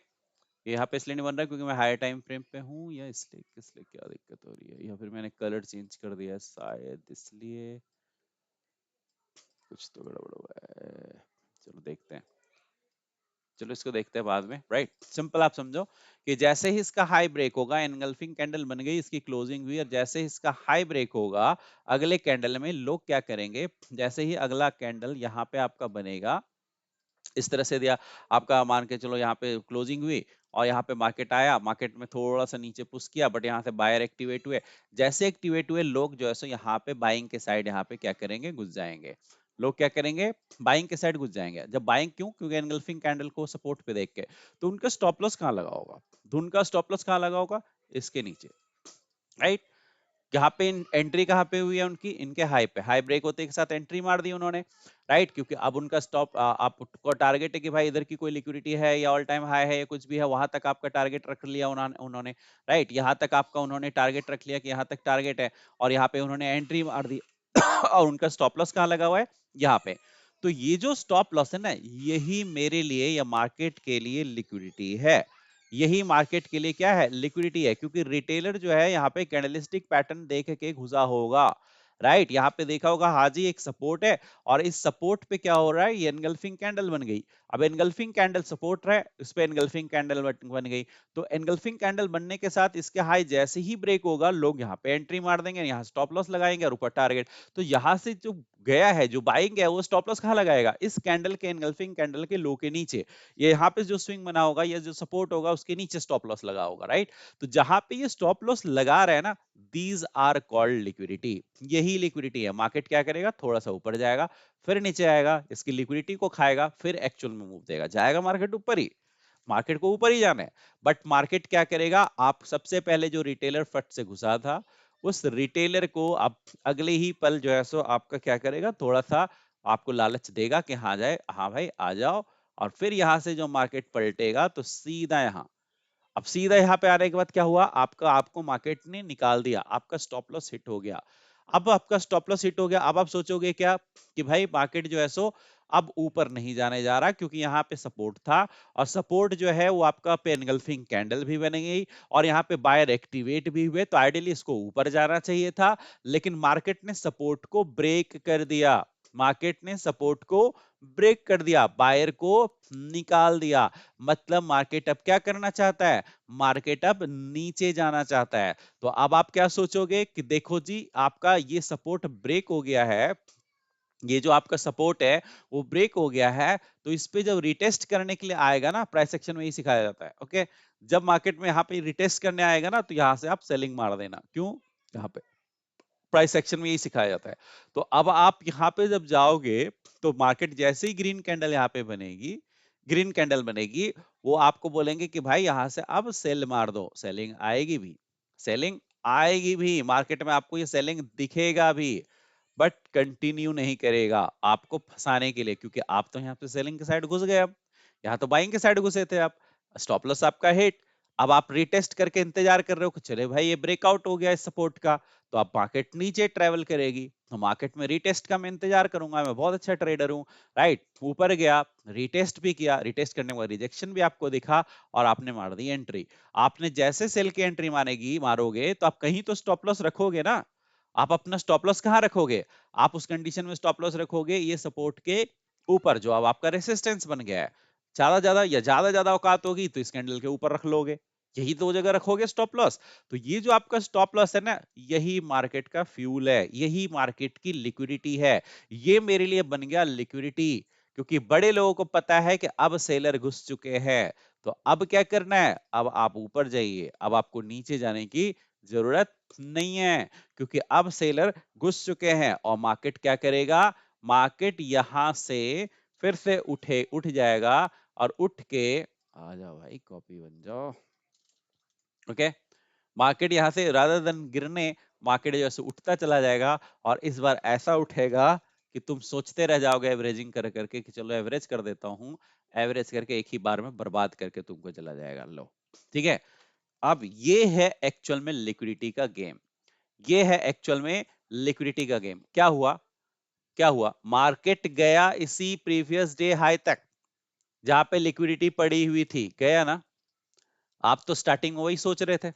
यहाँ पे इसलिए नहीं बन रहा क्योंकि मैं हाई टाइम फ्रेम पे हूँ, या इसलिए किसलिए क्या दिक्कत हो रही है, या फिर मैंने कलर चेंज कर दिया शायद इसलिए, कुछ तो गड़बड़ हुआ है। चलो देखते हैं। चलो इसको देखते हैं बाद में, राइट। सिंपल आप समझो कि जैसे ही इसका हाई ब्रेक होगा, एनगल्फिंग कैंडल बन गई, इसकी क्लोजिंग हुई, और जैसे ही इसका हाई ब्रेक होगा अगले कैंडल में, लोग क्या करेंगे, जैसे ही अगला कैंडल यहाँ पे आपका बनेगा, इस तरह से दिया, आपका मान के चलो यहाँ पे क्लोजिंग हुई और यहाँ पे मार्केट आया, मार्केट में थोड़ा सा नीचे पुश किया, बट यहाँ से बायर एक्टिवेट हुए, जैसे एक्टिवेट हुए लोग जो है सो यहाँ पे बाइंग के साइड यहाँ पे क्या करेंगे, घुस जाएंगे। लोग क्या करेंगे, बाइंग के साइड घुस जाएंगे। जब बाइंग, क्यों, क्योंकि एनगल्फिंग कैंडल को सपोर्ट पे देख के, तो उनका स्टॉप लॉस कहाँ लगा होगा, तो उनका स्टॉप लॉस कहाँ लगा होगा, इसके नीचे, राइट। यहाँ पे एंट्री कहाँ पे हुई है उनकी, इनके हाई पे, हाई ब्रेक होते के साथ एंट्री मार दी उन्होंने, राइट। क्योंकि अब उनका स्टॉप, आपको टारगेट है कि भाई इधर की कोई लिक्विडिटी है या ऑल टाइम हाई है या कुछ भी है, वहां तक आपका टारगेट रख लिया उन्होंने, राइट। यहाँ तक आपका उन्होंने टारगेट रख लिया कि यहाँ तक टारगेट है, और यहाँ पे उन्होंने एंट्री मार दी और उनका स्टॉप लॉस कहाँ लगा हुआ है, यहाँ पे। तो ये जो स्टॉप लॉस है ना, यही मेरे लिए या मार्केट के लिए लिक्विडिटी है, यही मार्केट के लिए क्या है, लिक्विडिटी है। क्योंकि रिटेलर जो है यहाँ पे कैंडलस्टिक पैटर्न देख के घुसा होगा, राइट। यहाँ पे देखा होगा, हाँ जी एक सपोर्ट है, और इस सपोर्ट पे क्या हो रहा है, ये एनगल्फिंग कैंडल बन गई। अब एनगल्फिंग कैंडल सपोर्ट है, इस पे एनगल्फिंग कैंडल बन गई। तो एनगल्फिंग कैंडल बनने के साथ इसके हाई जैसे ही ब्रेक होगा, लोग यहाँ पे एंट्री मार देंगे, यहाँ स्टॉप लॉस लगाएंगे और ऊपर टारगेट। तो यहाँ से जो गया है, जो बाइंग है, वो स्टॉप लॉस कहाँ लगाएगा, इस कैंडल के, एनगल्फिंग कैंडल के लो के नीचे। ये यहाँ पे जो स्विंग बना होगा या जो सपोर्ट होगा, उसके नीचे स्टॉप लॉस लगा होगा, राइट। तो जहां पे ये स्टॉप लॉस लगा रहे हैं ना, दीज आर कॉल्ड लिक्विडिटी। यही लिक्विडिटी है। मार्केट क्या करेगा, थोड़ा सा ऊपर जाएगा, फिर नीचे आएगा, इसकी लिक्विडिटी को खाएगा, फिर एक्चुअल में मूव देगा, जाएगा मार्केट ऊपर ही, मार्केट को ऊपर ही जाना है। बट मार्केट क्या करेगा, आप सबसे पहले जो रिटेलर फट से घुसा था, उस रिटेलर को आप अगले ही पल जो है सो आपका क्या करेगा, थोड़ा सा आपको लालच देगा कि हाँ जाए, हाँ भाई आ जाओ। और फिर यहां से जो मार्केट पलटेगा तो सीधा यहाँ, अब सीधा यहाँ पे आने के बाद क्या हुआ, आपका, आपको मार्केट ने निकाल दिया, आपका स्टॉप लॉस हिट हो गया। अब आपका स्टॉप लॉस हिट हो गया, अब आप सोचोगे क्या, कि भाई मार्केट जो है सो अब ऊपर नहीं जाने जा रहा, क्योंकि यहाँ पे सपोर्ट था, और सपोर्ट जो है वो आपका पे एनगल्फिंग कैंडल भी बन गई, और यहाँ पे बायर एक्टिवेट भी हुए, तो आइडियली इसको ऊपर जाना चाहिए था। लेकिन मार्केट ने सपोर्ट को ब्रेक कर दिया, मार्केट ने सपोर्ट को ब्रेक कर दिया, बायर को निकाल दिया। मतलब मार्केट अब क्या करना चाहता है, मार्केट अब नीचे जाना चाहता है। तो अब आप क्या सोचोगे कि देखो जी, आपका ये सपोर्ट ब्रेक हो गया है, ये जो आपका सपोर्ट है वो ब्रेक हो गया है, तो इस पे जब रिटेस्ट करने के लिए आएगा ना, प्राइस सेक्शन में ही सिखाया जाता है, ओके। जब मार्केट में यहाँ पे रिटेस्ट करने आएगा ना, तो यहाँ से आप सेलिंग मार देना, क्यों, यहाँ पे प्राइस सेक्शन में यही सिखाया जाता है। तो अब आप यहाँ पे जब जाओगे, तो मार्केट जैसे ही ग्रीन कैंडल यहाँ पे बनेगी, ग्रीन कैंडल बनेगी, वो आपको बोलेंगे कि भाई यहाँ से अब सेल मार दो, सेलिंग आएगी भी, सेलिंग आएगी भी, मार्केट में आपको ये सेलिंग दिखेगा भी, बट कंटिन्यू नहीं करेगा, आपको फंसाने के लिए। क्योंकि आप तो यहाँ पे सेलिंग के साइड घुस गए, अब यहाँ तो बाइंग के साइड घुसे थे आप, स्टॉप लॉस आपका हिट। अब आप रिटेस्ट करके इंतजार कर रहे हो कि चले भाई ये ब्रेकआउट हो गया इस सपोर्ट का, तो अब मार्केट नीचे ट्रेवल करेगी, तो मार्केट में रिटेस्ट का मैं इंतजार करूंगा, मैं बहुत अच्छा ट्रेडर हूँ, राइट। ऊपर गया, रिटेस्ट भी किया, रिटेस्ट करने के बाद रिजेक्शन भी आपको दिखा, और आपने मार दी एंट्री। आपने जैसे सेल की एंट्री मानेगी मारोगे, तो आप कहीं तो स्टॉप लॉस रखोगे ना, आप अपना स्टॉप लॉस कहाँ रखोगे, आप उस कंडीशन में स्टॉप लॉस रखोगे ये सपोर्ट के ऊपर, जो अब आपका रेसिस्टेंस बन गया है। ज्यादा ज्यादा औकात होगी तो इस कैंडल के ऊपर रख लोगे, यही दो जगह रखोगे स्टॉप लॉस। तो ये जो आपका स्टॉप लॉस है ना, यही मार्केट का फ्यूल है, यही मार्केट की लिक्विडिटी है, ये मेरे लिए बन गया लिक्विडिटी। क्योंकि बड़े लोगों को पता है कि अब सेलर घुस चुके हैं, तो अब क्या करना है, अब आप ऊपर जाइए, अब आपको नीचे जाने की जरूरत नहीं है, क्योंकि अब सेलर घुस चुके हैं। और मार्केट क्या करेगा, मार्केट यहां से फिर से उठ जाएगा, और उठ के, आ जाओ भाई कॉपी बन जाओ, ओके। मार्केट यहां से रादर देन गिरने, मार्केट जैसे उठता चला जाएगा, और इस बार ऐसा उठेगा कि तुम सोचते रह जाओगे एवरेजिंग कर करके कि चलो एवरेज कर देता हूं, एवरेज करके एक ही बार में बर्बाद करके तुमको चला जाएगा, लो, ठीक है। अब ये है एक्चुअल में लिक्विडिटी का गेम, ये है एक्चुअल में लिक्विडिटी का गेम। क्या हुआ, क्या हुआ, मार्केट गया इसी प्रीवियस डे हाई तक, जहां पे लिक्विडिटी पड़ी हुई थी, गया ना। आप तो स्टार्टिंग में वही सोच रहे थे,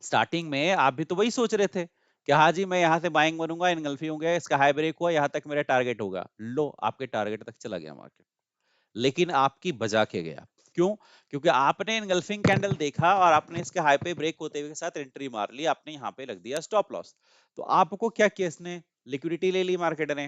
स्टार्टिंग में आप भी तो वही सोच रहे थे कि हाँ जी मैं यहां से बाइंग बनूंगा, इनगल्फी हो गया, इसका हाई ब्रेक हुआ, यहां तक मेरा टारगेट होगा, लो आपके टारगेट तक चला गया मार्केट। लेकिन आपकी बजा के गया। क्यों? क्योंकि आपने एनगल्फिंग कैंडल देखा और आपने इसके हाई पे ब्रेक होते हुए के साथ एंट्री मार ली, आपने यहाँ पे लग दिया स्टॉप लॉस। तो आपको क्या किया इसने? लिक्विडिटी ले ली मार्केट ने,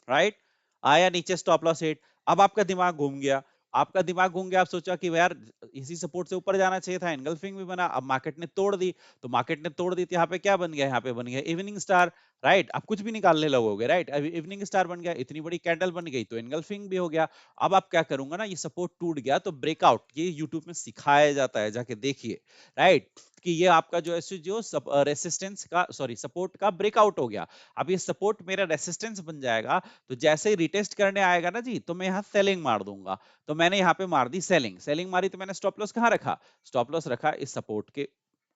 राइट? आया नीचे स्टॉप लॉस हिट। अब आपका दिमाग घूम गया, आपका दिमाग घूम गया, आप सोचा कि यार इसी सपोर्ट से ऊपर जाना चाहिए था, एनगल्फिंग भी बना, अब मार्केट ने तोड़ दी। तो मार्केट ने तोड़ दी तो यहाँ पे क्या बन गया? यहाँ पे बन गया इवनिंग स्टार, राइट? अब कुछ भी निकालने लगोगे, राइट? अब इवनिंग स्टार बन गया, इतनी बड़ी कैंडल बन गई तो एनगल्फिंग भी हो गया। अब आप क्या करूंगा ना, ये सपोर्ट टूट गया तो ब्रेकआउट, ये यूट्यूब में सिखाया जाता है, जाके देखिए, राइट? कि ये आपका जो है जो रेसिस्टेंस का, सॉरी, सपोर्ट का ब्रेकआउट हो गया। अब ये सपोर्ट मेरा रेसिस्टेंस बन जाएगा, तो जैसे ही रिटेस्ट करने आएगा ना जी, तो मैं यहाँ सेलिंग मार दूंगा। तो मैंने यहाँ पे मार दी सेलिंग, सेलिंग मारी तो मैंने स्टॉप लॉस कहाँ रखा? स्टॉप लॉस रखा इस सपोर्ट के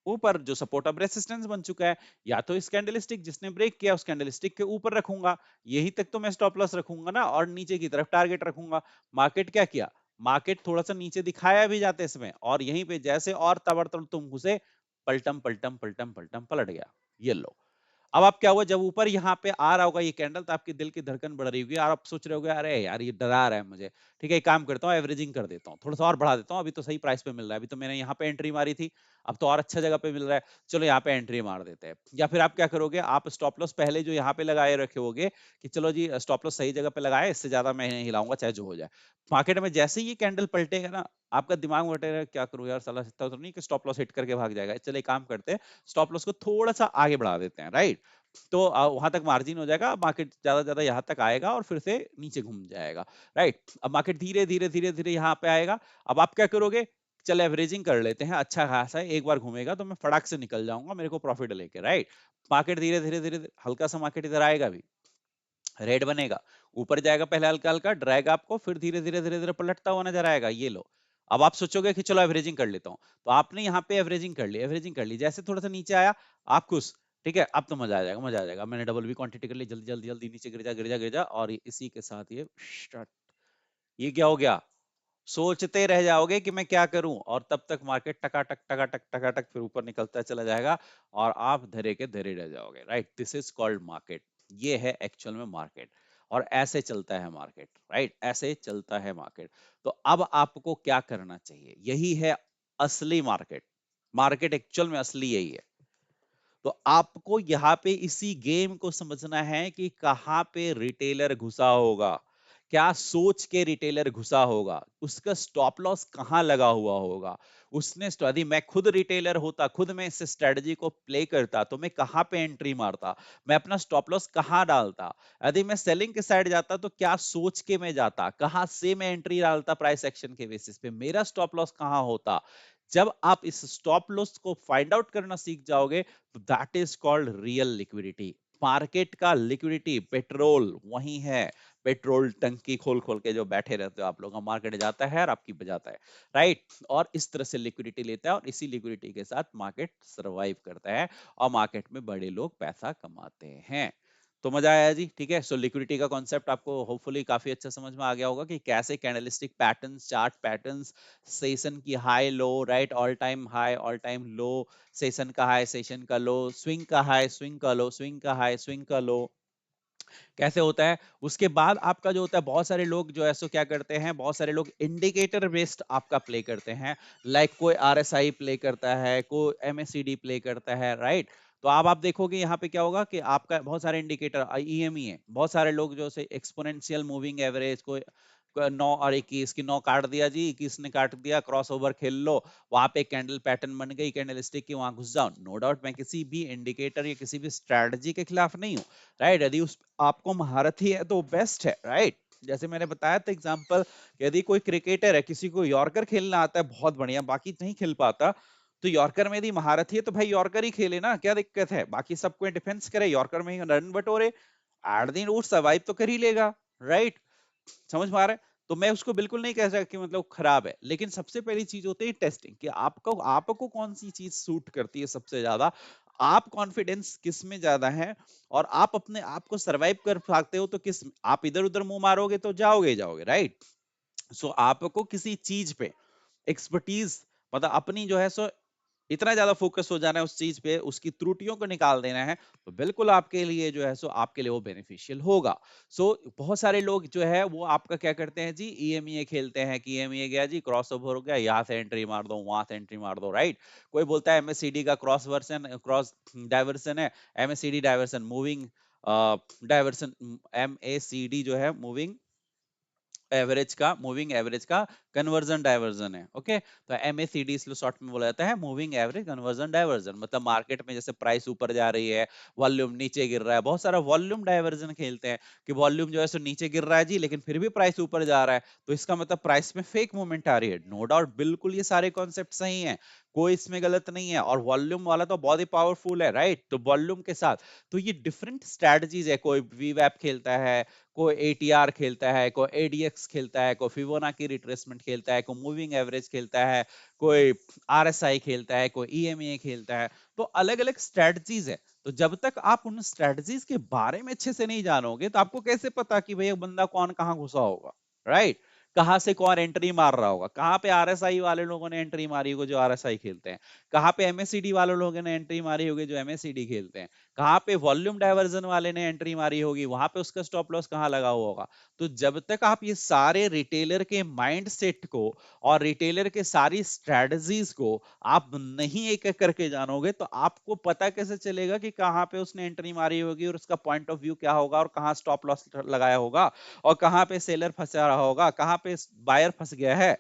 ऊपर, जो सपोर्ट अब रेसिस्टेंस बन चुका है। या तो इस कैंडलस्टिक जिसने ब्रेक किया उस कैंडलस्टिक के ऊपर रखूंगा, यही तक तो मैं स्टॉप लॉस रखूंगा ना, और नीचे की तरफ टारगेट रखूंगा। मार्केट क्या किया? मार्केट थोड़ा सा नीचे दिखाया भी जाते इसमें, और यहीं पे जैसे और तबड़तोड़ तुम घुसे, पलटम पलटम पलटम पलटम पलट गया। ये लो। अब आप क्या हुआ, जब ऊपर यहाँ पे आ रहा होगा ये कैंडल, तो आपके दिल की धड़कन बढ़ रही होगी और आप सोच रहे होगे अरे यार ये डरा रहा है मुझे, ठीक है एक काम करता हूँ, एवरेजिंग कर देता हूँ, थोड़ा सा और बढ़ा देता हूँ, अभी तो सही प्राइस पे मिल रहा है, अभी तो मैंने यहाँ पे एंट्री मारी थी, अब तो और अच्छा जगह पे मिल रहा है, चलो यहाँ पे एंट्री मार देते हैं। या फिर आप क्या करोगे, आप स्टॉप लॉस पहले जो यहाँ पे लगाए रखे होगे कि चलो जी स्टॉप लॉस सही जगह पे लगाए, इससे ज्यादा मैं नहीं हिलाऊंगा चाहे जो हो जाए। मार्केट में जैसे ही ये कैंडल पलटेगा ना, आपका दिमाग में बैठेगा क्या करूं यार, साला इतना तो नहीं कि स्टॉप लॉस हिट करके भाग जाएगा, चलो एक काम करते हैं, स्टॉप लॉस को थोड़ा सा आगे बढ़ा देते हैं, राइट? तो वहां तक मार्जिन हो जाएगा, मार्केट ज्यादा ज्यादा यहाँ तक आएगा और फिर से नीचे घूम जाएगा, राइट? अब मार्केट धीरे धीरे धीरे धीरे यहाँ पे आएगा। अब आप क्या करोगे, चल एवरेजिंग कर लेते हैं, अच्छा खासा है, एक बार घूमेगा तो मैं फटाक से निकल जाऊंगा, मेरे को प्रॉफिट लेके, राइट? मार्केट धीरे धीरे धीरे हल्का सा मार्केट इधर आएगा भी, रेड बनेगा, ऊपर जाएगा, पहले हल्का हल्का ड्रैग आपको, फिर धीरे धीरे धीरे धीरे पलटता हुआ नजर आएगा, ये लो। अब आप सोचोगे कि चलो एवरेजिंग कर लेता हूँ, तो आपने यहाँ पे एवरेजिंग कर ली, एवरेजिंग कर ली, जैसे थोड़ा सा नीचे आया, आप खुश, ठीक है अब तो मजा आ जाएगा, मजा आ जाएगा, मैंने डबल भी क्वांटिटी कर ली, जल्दी जल्दी जल्दी नीचे गिर जा गिर जा गिर जा, और इसी के साथ ये स्टार्ट। ये क्या हो गया? सोचते रह जाओगे कि मैं क्या करूं, और तब तक मार्केट टकाटक टकाटक टकाटक फिर ऊपर निकलता चला जाएगा, और आप धरे के धरे रह जाओगे, right? This is called market. ये है एक्चुअल में मार्केट, और ऐसे चलता है मार्केट, राइट? ऐसे चलता है मार्केट। तो अब आपको क्या करना चाहिए, यही है असली मार्केट। मार्केट एक्चुअल में असली यही है। तो आपको यहाँ पे इसी गेम को समझना है कि कहाँ पे रिटेलर घुसा होगा, क्या सोच के रिटेलर घुसा होगा, उसका स्टॉप लॉस कहाँ लगा हुआ होगा, उसने यदि मैं खुद रिटेलर होता, खुद मैं इस स्ट्रेटजी को प्ले करता, तो मैं कहाँ पे एंट्री मारता, मैं अपना स्टॉप लॉस कहाँ डालता, यदि मैं सेलिंग के साइड जाता तो क्या सोच के मैं जाता, कहाँ से मैं एंट्री डालता, प्राइस एक्शन के बेसिस पे मेरा स्टॉप लॉस कहाँ होता। जब आप इस स्टॉप लॉस को फाइंड आउट करना सीख जाओगे, तो that is called real liquidity. Market का लिक्विडिटी पेट्रोल वही है, पेट्रोल टंकी खोल खोल के जो बैठे रहते हो आप लोग, मार्केट जाता है और आपकी बजाता है, राइट? और इस तरह से लिक्विडिटी लेता है, और इसी लिक्विडिटी के साथ मार्केट सरवाइव करता है, और मार्केट में बड़े लोग पैसा कमाते हैं। तो मजा आया जी, ठीक है? सो लिक्विडिटी का कॉन्सेप्ट आपको होपफुली काफी अच्छा समझ में आ गया होगा कि कैसे candlestick patterns, chart patterns, session की high low, right, all time high all time low, session का हाई सेशन का लो, स्विंग का हाई स्विंग का लो, स्विंग का हाई स्विंग का लो, कैसे होता है। उसके बाद आपका जो होता है, बहुत सारे लोग जो है सो क्या करते हैं, बहुत सारे लोग इंडिकेटर बेस्ड आपका प्ले करते हैं, लाइक कोई आरएसआई प्ले करता है, कोई एमएससीडी प्ले करता है, राइट? तो अब आप देखोगे यहाँ पे क्या होगा कि आपका बहुत सारे इंडिकेटर ईएमई है, बहुत सारे लोग जो से एक्सपोनेंशियल मूविंग एवरेज को 9 और 21 की 9 काट दिया जी, 21 ने काट दिया, क्रॉस ओवर खेल लो, वहां पे कैंडल पैटर्न बन गई कैंडल स्टिक की, वहां घुस जाओ। नो डाउट मैं किसी भी इंडिकेटर या किसी भी स्ट्रेटजी के खिलाफ नहीं हूँ, राइट? यदि उस आपको महारत ही है तो बेस्ट है, राइट? जैसे मैंने बताया था एग्जांपल, यदि कोई क्रिकेटर है, किसी को यॉर्कर खेलना आता है बहुत बढ़िया, बाकी नहीं खेल पाता, तो यॉर्कर में यदि महारत ही है तो भाई यॉर्कर ही खेले ना, क्या दिक्कत है? बाकी सब कोई डिफेंस करे, यॉर्कर में ही रन बटोरे, 8 दिन वो सर्वाइव तो कर ही लेगा, राइट? समझ में आ रहा है? तो मैं उसको बिल्कुल नहीं कह सकता कि मतलब खराब है, लेकिन सबसे पहली चीज होती है टेस्टिंग, कि आपको आपको कौन सी चीज सूट करती है सबसे ज्यादा, आप कॉन्फिडेंस किस में ज्यादा है, और आप अपने आप को सरवाइव कर पाते हो तो किस, आप इधर उधर मुंह मारोगे तो जाओगे ही जाओगे, राइट? सो आपको किसी चीज पे एक्सपर्टीज, मतलब अपनी जो है सो इतना ज्यादा फोकस हो जाना है उस चीज पे, उसकी त्रुटियों को निकाल देना है, तो बिल्कुल आपके लिए जो है सो आपके लिए वो बेनिफिशियल होगा। सो बहुत सारे लोग जो है वो आपका क्या करते हैं जी, ईएमईए खेलते हैं कि ईएमईए गया जी, क्रॉस ओवर हो गया, यहाँ से एंट्री मार दो, वहां से एंट्री मार दो, राइट। कोई बोलता है एमएससीडी का क्रॉस वर्सन, क्रॉस डाइवर्सन है, MACD diversion, moving diversion, MACD जो है मूविंग एवरेज का, मूविंग एवरेज का कन्वर्जन डाइवर्जन है। ओके, तो एमएसीडी इसलिए शॉर्ट में बोला जाता है मूविंग एवरेज कन्वर्जन डाइवर्जन। मतलब मार्केट में जैसे प्राइस ऊपर जा रही है, वॉल्यूम नीचे गिर रहा है, बहुत सारा वॉल्यूम डाइवर्जन खेलते हैं कि वॉल्यूम जो है सो नीचे गिर रहा है जी, लेकिन फिर भी प्राइस ऊपर जा रहा है, तो इसका मतलब प्राइस में फेक मूवमेंट आ रही है। नो डाउट, बिल्कुल ये सारे कॉन्सेप्ट सही हैं, कोई इसमें गलत नहीं है, और वॉल्यूम वाला तो बहुत ही पावरफुल है, राइट। तो वॉल्यूम के साथ तो ये डिफरेंट स्ट्रेटजीज है, कोई वीवैप खेलता है, कोई एटीआर खेलता है, कोई एडीएक्स खेलता है, कोई फिबोनाची रिट्रेसमेंट खेलता है, कोई मूविंग एवरेज खेलता है, कोई आरएसआई खेलता है, कोई ईएमए खेलता है। तो अलग अलग स्ट्रेटजीज है। तो जब तक आप उन स्ट्रेटजीज के बारे में अच्छे से नहीं जानोगे, तो आपको कैसे पता कि भाई बंदा कौन कहाँ घुसा होगा, राइट। कहाँ से कौन एंट्री मार रहा होगा, कहाँ पे आरएसआई वाले लोगों ने एंट्री मारी होगी जो आरएसआई खेलते हैं, कहाँ पे एमएससीडी वाले लोगों ने एंट्री मारी होगी जो एमएससीडी खेलते हैं, कहाँ पे वॉल्यूम डाइवर्जन वाले ने एंट्री मारी होगी, वहां पे उसका स्टॉप लॉस कहाँ लगा हुआ होगा। तो जब तक आप ये सारे रिटेलर के माइंड सेट को और रिटेलर के सारी स्ट्रेटजीज को आप नहीं एक एक करके जानोगे, तो आपको पता कैसे चलेगा कि कहाँ पे उसने एंट्री मारी होगी और उसका पॉइंट ऑफ व्यू क्या होगा, और कहाँ स्टॉप लॉस लगाया होगा, और कहाँ पे सेलर फंसा रहा होगा, कहाँ पे बायर फंस गया है।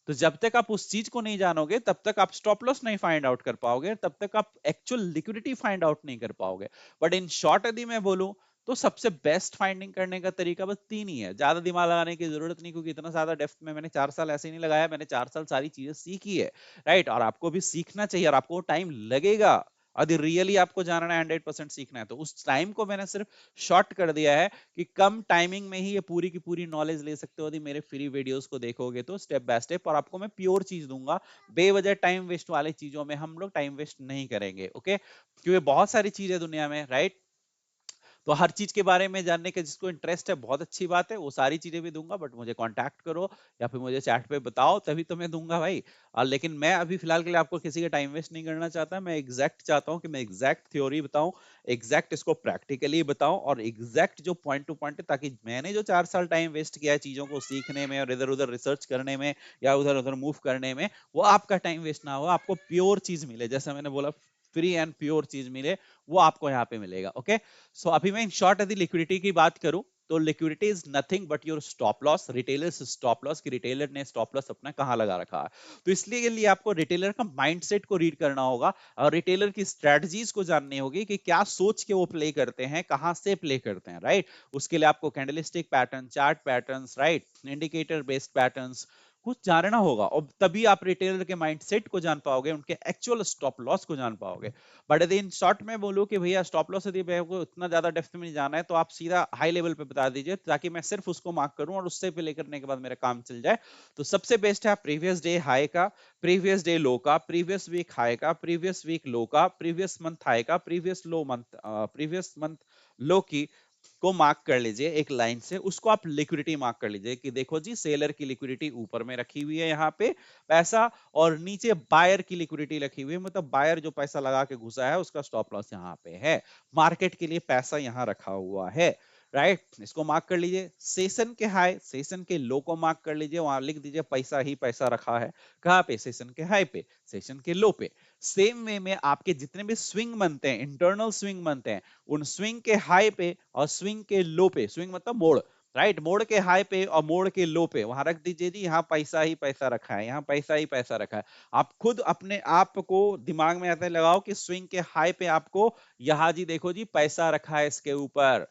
तो जब तक आप उस चीज को नहीं जानोगे, तब तक आप स्टॉप लॉस नहीं फाइंड आउट कर पाओगे, तब तक आप एक्चुअल लिक्विडिटी फाइंड आउट नहीं कर पाओगे। बट इन शॉर्ट यदि मैं बोलूं, तो सबसे बेस्ट फाइंडिंग करने का तरीका बस तीन ही है, ज्यादा दिमाग लगाने की जरूरत नहीं, क्योंकि इतना ज्यादा डेप्थ में मैंने 4 साल ऐसे नहीं लगाया, मैंने 4 साल सारी चीजें सीखी है, राइट। और आपको भी सीखना चाहिए, और आपको टाइम लगेगा। यदि रियली आपको जानना है, 100% सीखना है, तो उस टाइम को मैंने सिर्फ शॉर्ट कर दिया है कि कम टाइमिंग में ही ये पूरी की पूरी नॉलेज ले सकते हो। यदि मेरे फ्री वीडियोस को देखोगे तो स्टेप बाय स्टेप, और आपको मैं प्योर चीज दूंगा। बेवजह टाइम वेस्ट वाली चीजों में हम लोग टाइम वेस्ट नहीं करेंगे, ओके। क्योंकि बहुत सारी चीजें दुनिया में, राइट। तो हर चीज के बारे में जानने का जिसको इंटरेस्ट है, बहुत अच्छी बात है, वो सारी चीजें भी दूंगा, बट मुझे कांटेक्ट करो या फिर मुझे चैट पे बताओ, तभी तो मैं दूंगा भाई। और लेकिन मैं अभी फिलहाल के लिए आपको किसी का टाइम वेस्ट नहीं करना चाहता, मैं एग्जैक्ट चाहता हूँ कि मैं एग्जैक्ट थ्योरी बताऊं, एग्जैक्ट इसको प्रैक्टिकली बताऊं, और एग्जैक्ट जो पॉइंट टू पॉइंट है, ताकि मैंने जो 4 साल टाइम वेस्ट किया है चीजों को सीखने में और इधर उधर रिसर्च करने में या उधर उधर मूव करने में, वो आपका टाइम वेस्ट ना हो, आपको प्योर चीज मिले, जैसा मैंने बोला, फ्री एंड प्योर चीज मिले, वो आपको यहाँ पे मिलेगा, ओके। सो अभी मैं इन शॉर्ट यदि लिक्विडिटी की बात करूं, तो liquidity is nothing but your stop loss, retailers stop loss, कि रिटेलर ने स्टॉप लॉस अपना कहां लगा रखा है। तो इसलिए के लिए आपको रिटेलर का माइंडसेट को रीड करना होगा, और रिटेलर की स्ट्रेटजीज को जाननी होगी कि क्या सोच के वो प्ले करते हैं, कहां से प्ले करते हैं, राइट। उसके लिए आपको candlestick pattern, chart patterns, right, indicator based patterns कुछ जानना होगा, और तभी आप रिटेलर के माइंडसेट को जान पाओगे, उनके एक्चुअल स्टॉप लॉस को जान पाओगे। बट यदि इन शॉर्ट में बोलूं कि भैया स्टॉप लॉस यदि मेरे को इतना ज्यादा डेप्थ में नहीं जाना है, तो आप सीधा हाई लेवल पे बता दीजिए, ताकि मैं सिर्फ उसको मार्क करूं और उससे प्ले करने के बाद मेरा काम चल जाए। तो सबसे बेस्ट है प्रीवियस डे हाई का, प्रीवियस डे लो का, प्रीवियस वीक हाई का, प्रीवियस वीक लो का, प्रीवियस मंथ हाई का, प्रीवियस मंथ लो की को मार्क कर लीजिए एक लाइन से, उसको आप लिक्विडिटी मार्क कर लीजिए कि देखो जी, सेलर की लिक्विडिटी ऊपर में रखी हुई है यहाँ पे पैसा, और नीचे बायर की लिक्विडिटी रखी हुई है, मतलब बायर जो पैसा लगा के घुसा है उसका स्टॉप लॉस यहाँ पे है, मार्केट के लिए पैसा यहाँ रखा हुआ है, राइट। इसको मार्क कर लीजिए। सेशन के हाई, सेशन के लो को मार्क कर लीजिए, वहां लिख दीजिए पैसा ही पैसा रखा है, कहाँ पे, सेशन के हाई पे, सेशन के लो पे। सेम वे में आपके जितने भी स्विंग बनते हैं, इंटरनल स्विंग बनते हैं, उन स्विंग के हाई पे और स्विंग के लो पे, स्विंग मतलब मोड़, राइट, मोड़ के हाई पे और मोड़ के लो पे वहां रख दीजिए जी, यहाँ पैसा ही पैसा रखा है, यहाँ पैसा ही पैसा रखा है। आप खुद अपने आप को दिमाग में ऐसे लगाओ कि स्विंग के हाई पे आपको यहाँ जी देखो जी पैसा रखा है, इसके ऊपर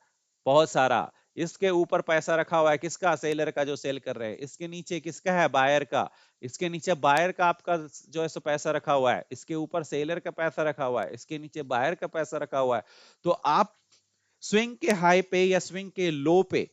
बहुत सारा, इसके ऊपर पैसा रखा हुआ है, किसका, सेलर का जो सेल कर रहे हैं। इसके नीचे किसका है, बायर का, इसके नीचे बायर का आपका जो है सो पैसा रखा हुआ है, इसके ऊपर सेलर का पैसा रखा हुआ है, इसके नीचे बायर का पैसा रखा हुआ है। तो आप स्विंग के हाई पे या स्विंग के लो पे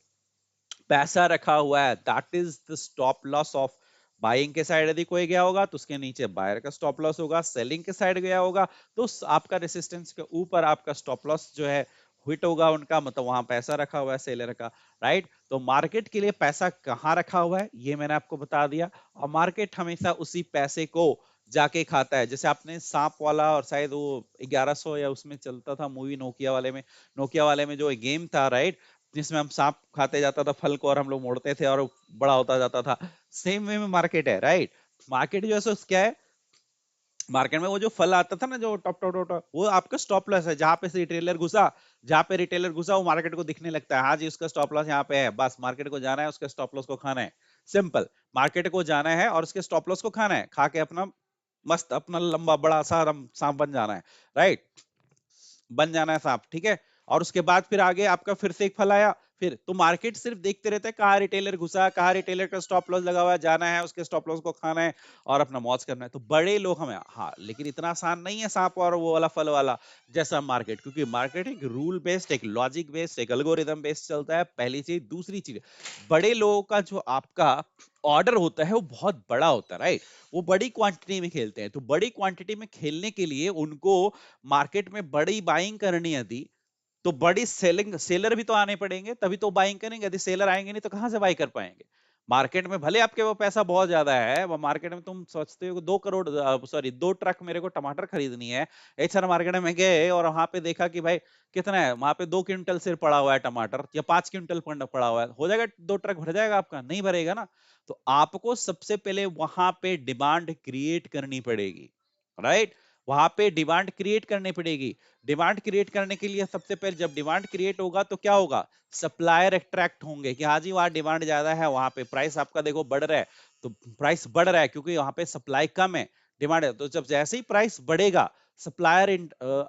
पैसा रखा हुआ है, that is the stop loss of buying के साइड यदि कोई गया होगा तो उसके नीचे बायर का स्टॉप लॉस होगा, सेलिंग के साइड गया होगा तो आपका रेसिस्टेंस के ऊपर आपका स्टॉप लॉस जो है हिट होगा उनका, मतलब वहां पैसा रखा हुआ है सेलर का, राइट। तो मार्केट के लिए पैसा कहाँ रखा हुआ है ये मैंने आपको बता दिया, और मार्केट हमेशा उसी पैसे को जाके खाता है। जैसे आपने सांप वाला, और शायद वो 1100 या उसमें चलता था मूवी, नोकिया वाले में जो गेम था, राइट, जिसमें हम सांप खाते जाता था फल को और हम लोग मोड़ते थे और वो बड़ा होता जाता था। सेम वे में मार्केट है, राइट। मार्केट जो है सो क्या है, मार्केट में वो जो फल आता था ना, जो टॉप टॉप टॉप टॉप, वो आपका स्टॉप लॉस है। जहां पे से रिटेलर घुसा, वो मार्केट को दिखने लगता है, हाँ जी उसका स्टॉप लॉस यहाँ पे है, बस मार्केट को जाना है, उसके स्टॉप लॉस को खाना है। सिंपल, मार्केट को जाना है और उसके स्टॉप लॉस को खाना है, खा के अपना मस्त अपना लंबा बड़ा सा सांप बन जाना है, राइट, बन जाना है सांप, ठीक है। और उसके बाद फिर आगे आपका फिर से एक फल आया, फिर तो मार्केट सिर्फ देखते रहते हैं कहाँ रिटेलर घुसा, कहाँ रिटेलर का स्टॉप लॉस लगा हुआ है, जाना है उसके स्टॉप लॉस को खाना है और अपना मौज करना है। तो बड़े लोग हमें, हाँ लेकिन इतना आसान नहीं है सांप और वो वाला फल वाला जैसा मार्केट, क्योंकि मार्केट एक रूल बेस्ड, एक लॉजिक बेस्ड, एक एल्गोरिदम बेस्ड चलता है, पहली चीज। दूसरी चीज, बड़े लोगों का जो आपका ऑर्डर होता है वो बहुत बड़ा होता है, राइट। वो बड़ी क्वांटिटी में खेलते हैं, तो बड़ी क्वांटिटी में खेलने के लिए उनको मार्केट में बड़ी बाइंग करनी यदि, तो बड़ी सेलिंग सेलर भी तो आने पड़ेंगे, तभी तो बाइंग करेंगे। यदि सेलर आएंगे नहीं तो कहां से बाई कर पाएंगे। मार्केट में भले आपके वो पैसा बहुत ज्यादा है, वो मार्केट में तुम सोचते हो कि 2 करोड़, सॉरी 2 ट्रक मेरे को टमाटर खरीदनी है, एक सर मार्केट में गए और वहां पे देखा कि भाई कितना है, वहां पे 2 क्विंटल सिर्फ पड़ा हुआ है टमाटर, या 5 क्विंटल पड़ा हुआ है, हो जाएगा 2 ट्रक भर जाएगा आपका? नहीं भरेगा ना। तो आपको सबसे पहले वहां पे डिमांड क्रिएट करनी पड़ेगी, राइट। वहां पे डिमांड क्रिएट करनी पड़ेगी। डिमांड क्रिएट करने के लिए सबसे पहले जब डिमांड क्रिएट होगा तो क्या होगा, सप्लायर अट्रैक्ट होंगे कि हाँ जी वहां डिमांड ज्यादा है, वहां पे प्राइस आपका देखो बढ़ रहा है। तो प्राइस बढ़ रहा है क्योंकि वहां पे सप्लाई कम है, डिमांड है। तो जब जैसे ही प्राइस बढ़ेगा, सप्लायर